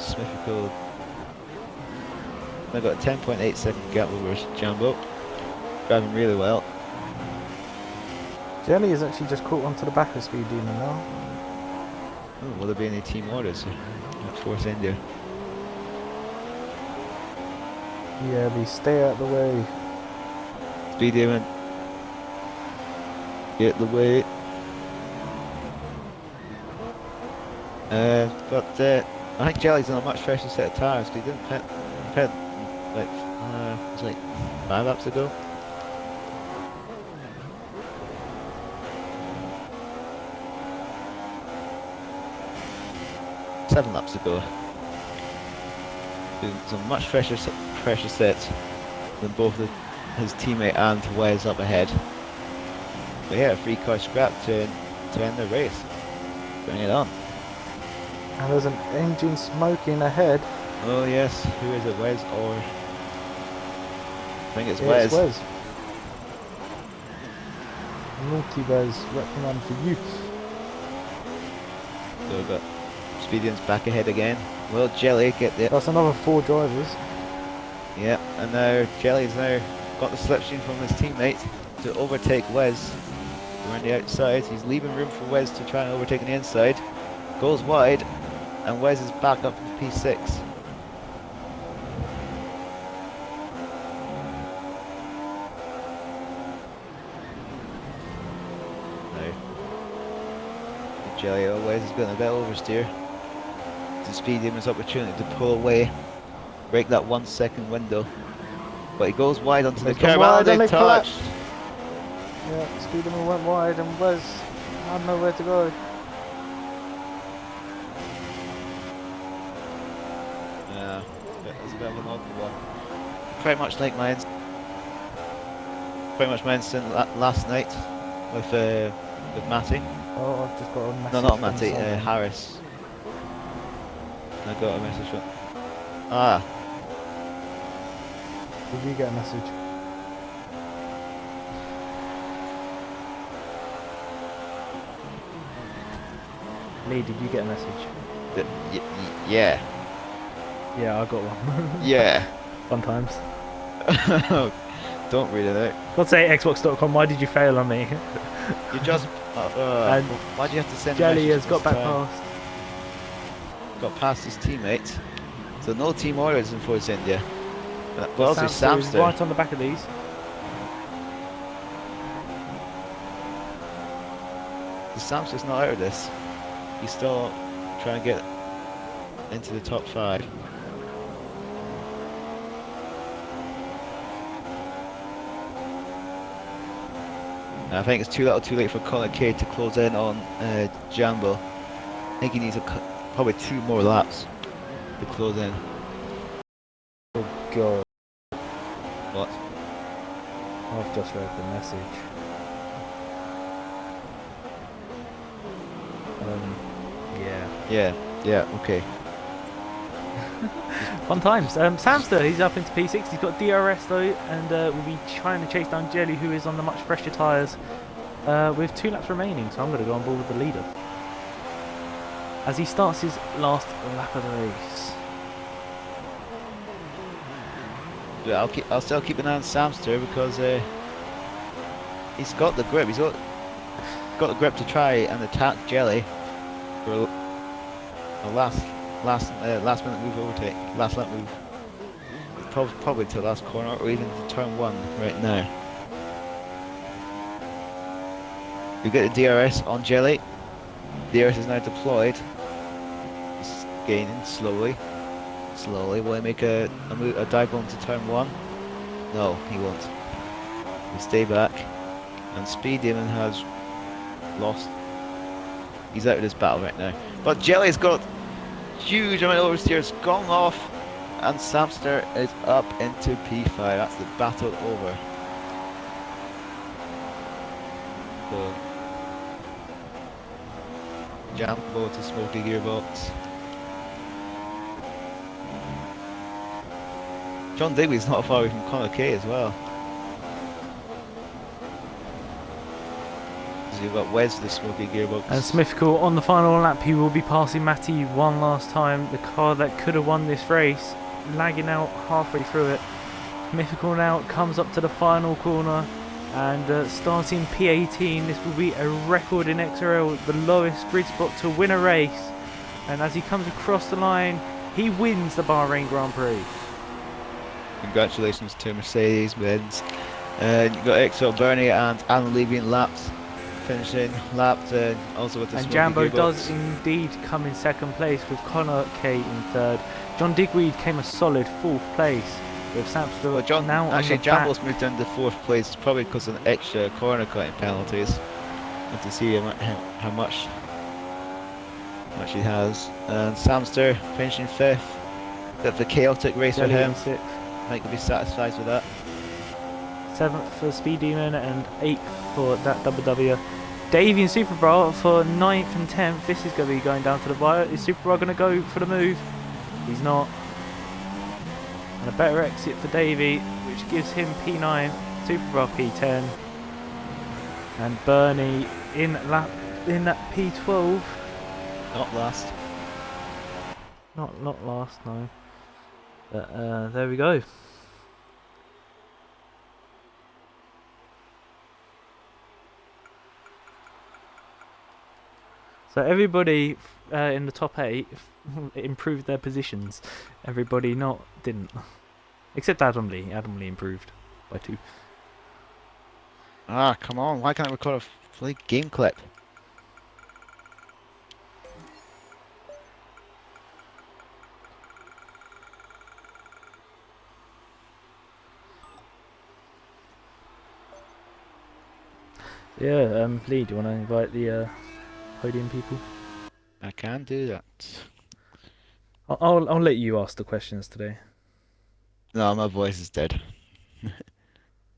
Smith I've got a 10.8 second gap over Jambo. Driving really well. Jelly is actually just caught onto the back of Speed Demon now. Oh, will there be any team orders at Force India? Yeah, Lee, stay out the way. Speed demon. Get the way. But I think Jelly's on a much fresher set of tyres. He didn't pit like it was like 5 laps ago. 7 laps ago. It's a much fresher set than both his teammate and Wes up ahead. But yeah, a free car scrap to end the race. Bring it on. And there's an engine smoking ahead. Oh yes, who is it, Wes or... I think it's Yeah, Wes. it's Wes. Naughty Wes, reprimand for you. So we've got Speedian's back ahead again. Will Jelly get the... That's another 4 drivers. Yeah, and now Jelly's now got the slipstream from his teammate to overtake Wes. Around the outside, he's leaving room for Wes to try and overtake on the inside. Goes wide, and Wes is back up to P6. Now, Jelly, Wes has got a bit oversteer. To speed him his opportunity to pull away, break that 1 second window. But he goes wide onto the curb, and they touched. Yeah, Speederman went wide and Wes had nowhere to go. Yeah, it's a bit of an awkward one. Pretty much like mine. Pretty much my incident last night with Matty. Oh, I've just got a message. No, not from Matty. someone. Harris. I got a message from. Ah, Did you get a message? Lee, did you get a message? yeah, Yeah, I got one. yeah. Fun times. Don't read it out. Let's say Xbox.com, why did you fail on me? You just. And why'd you have to send a Jelly message has got this back time? past. Got past his teammate. So no team orders in Force India. Well, there's Samster is Samster. right on the back of these. The Samster's not out of this. He's still trying to get into the top 5. I think it's too little too late for Colin K to close in on Jambo. I think he needs probably 2 more laps to close in. Oh god, What? I've just read the message. Yeah, okay. Fun times. Samster, he's up into P6. He's got DRS though, and will be trying to chase down Jelly, who is on the much fresher tyres, with 2 laps remaining. So I'm going to go on board with the leader as he starts his last lap of the race. Yeah, I'll still keep an eye on Samster because he's got the grip. He's got the grip to try and attack Jelly for a last minute move overtake, last lap move. Probably to the last corner or even to turn 1 right now. You get the DRS on Jelly. DRS is now deployed. He's gaining slowly. Will he make a dive bomb to turn 1? No, he won't. He'll stay back. And Speed Demon has lost. He's out of this battle right now. But Jelly's got huge amount of oversteers, gone off, and Samster is up into P5. That's the battle over. So, Jambo to Smoky Gearbox. John Digby's not far away from Connor K as well. So you've got Wes the Smoky Gearbox. And Smithcool on the final lap, he will be passing Matty one last time. The car that could have won this race, lagging out halfway through it. Smithcool now comes up to the final corner, and starting P18, this will be a record in XRL, the lowest grid spot to win a race. And as he comes across the line, he wins the Bahrain Grand Prix. Congratulations to Mercedes-Benz. You've got XRL Bernie and Alan Levy in laps, finishing lapped, also with the And smoky Jambo gearbox. does indeed come in second place with Connor K in third. John Digweed came a solid fourth place with Samster Well, John, now actually, on the back. Jambo's moved into fourth place, probably because of the extra corner cutting penalties. And to see how much he has. And Samster finishing fifth. Bit of a chaotic race for Jelly him. in sixth. I think he'll be satisfied with that. Seventh for Speed Demon and eighth for that WW. Davey and Super Bra for 9th and 10th. This is going to be going down to the wire. Is Super Bra going to go for the move? He's not. And a better exit for Davey, which gives him P9, Super Bra P10, and Bernie in that P12. Not last. Not last, no. But there we go. So everybody in the top 8 improved their positions. Everybody didn't. Except Adam Lee. Adam Lee improved by 2. Ah, come on. Why can't I record a fully game clip? Yeah, Lee, do you want to invite the podium people? I can do that. I'll let you ask the questions today. No, my voice is dead.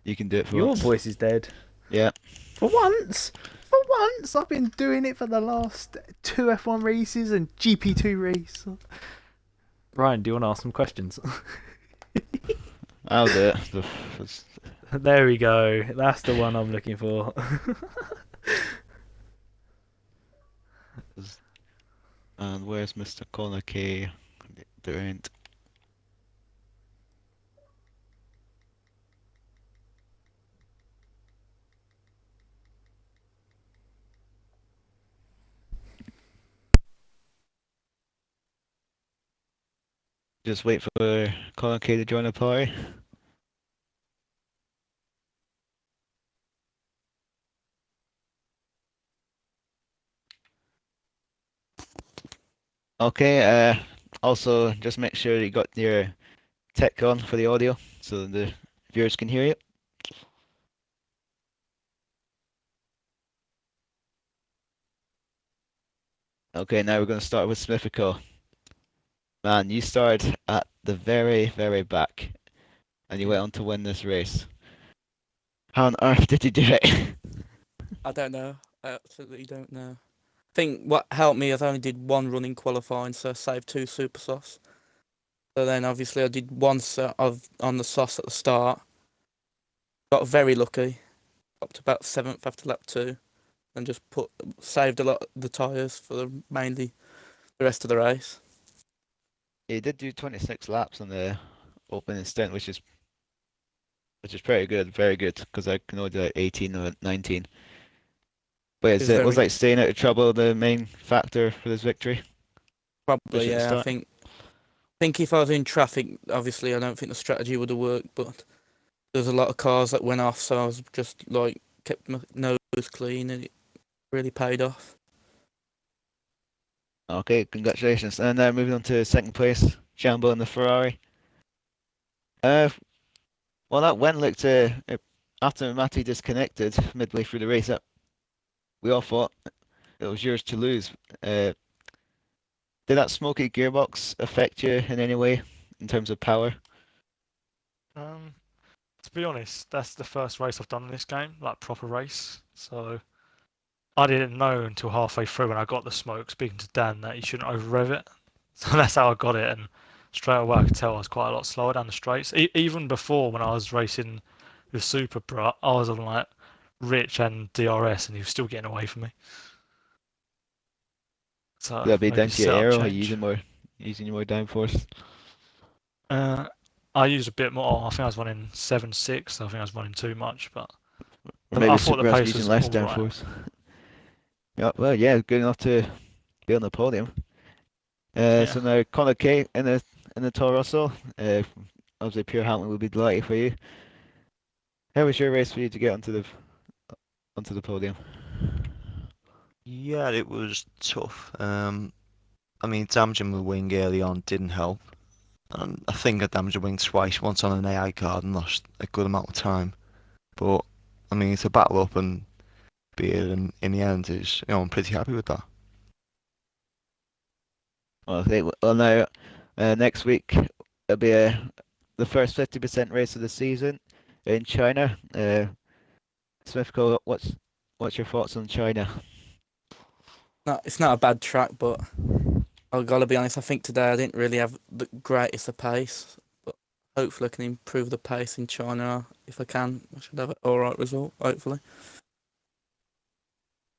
You can do it for Your once. voice is dead. Yeah. For once? For once? I've been doing it for the last 2 F1 races and GP2 race. Ryan, do you want to ask some questions? I'll do it. There we go. That's the one I'm looking for. And where's Mr. Connor K? There ain't. Just wait for Connor K to join the party. Okay, also just make sure you got your tech on for the audio so the viewers can hear you. Okay, now we're going to start with Smithico. Man, you started at the very, very back and you went on to win this race. How on earth did you do it? I don't know. I absolutely don't know. I think what helped me is I only did one run in qualifying, so I saved 2 super sauce. So then obviously I did one set on the sauce at the start. Got very lucky. Got to about 7th after lap 2, and just saved a lot of the tyres for mainly the rest of the race. You did do 26 laps on the opening stint, which is pretty good, very good, because I can only do like 18 or 19. But was like staying out of trouble the main factor for this victory? Probably, yeah. I think if I was in traffic, obviously I don't think the strategy would have worked, but there's a lot of cars that went off, so I was just like kept my nose clean, and it really paid off. Okay, congratulations. And now moving on to second place, Jambo and the Ferrari. Well, that win looked after Matty disconnected midway through the race. We all thought it was yours to lose. Did that smoky gearbox affect you in any way in terms of power? To be honest, that's the first race I've done in this game, like proper race. So I didn't know until halfway through when I got the smoke, speaking to Dan, that you shouldn't over rev it. So that's how I got it, and straight away I could tell I was quite a lot slower down the straights. Even before, when I was racing with Super Bra, I was on like Rich and DRS, and he was still getting away from me. So Would that be down to your aero or change. using more downforce? I used a bit more. I think I was running 7.6. I think I was running too much, but Or maybe I thought the Supergrass pace using was less all right. downforce. Yeah, well, yeah, good enough to be on the podium. So now Connor K in the Toro Rosso. obviously pure Hamilton will be delighted for you. How was your race for you to get onto the podium? Yeah, it was tough. I mean, damaging the wing early on didn't help. And I think I damaged the wing twice, once on an AI card and lost a good amount of time. But I mean, to battle up and be it in the end is, I'm pretty happy with that. Well, I think well now next week it'll be the first 50% race of the season in China. Smithco, what's your thoughts on China? No, it's not a bad track, but I've got to be honest. I think today I didn't really have the greatest of pace, but hopefully I can improve the pace in China. If I can, I should have an alright result. Hopefully.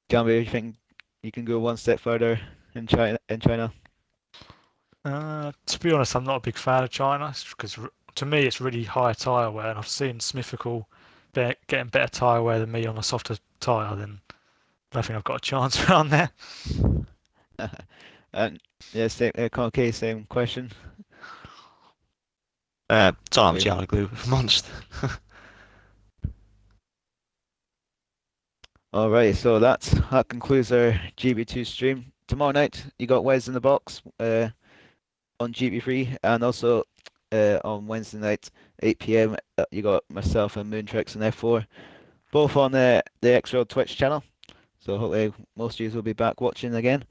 Gambia, you think you can go one step further in China? To be honest, I'm not a big fan of China because to me it's really high tyre wear, and I've seen Smythical getting better tyre wear than me on a softer tyre. Then I don't think I've got a chance around there. And yeah, same Concave, same question. Don't have much Yeah. out of glue, if I'm honest. Alright, so that concludes our GB2 stream. Tomorrow night you got Wes in the Box on GB3, and also on Wednesday night 8 p.m. You got myself and Moontrix and F4, both on the XRL Twitch channel. So hopefully most of you will be back watching again.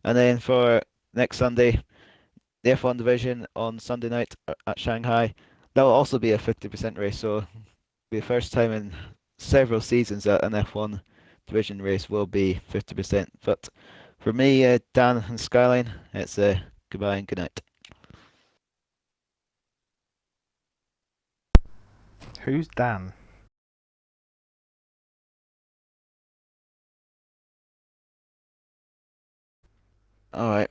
And then for next Sunday, the F1 division on Sunday night at Shanghai. That will also be a 50% race, so it'll be the first time in several seasons that an F1 division race will be 50%. But for me, Dan and Skyline, it's goodbye and good night. Who's Dan? Alright.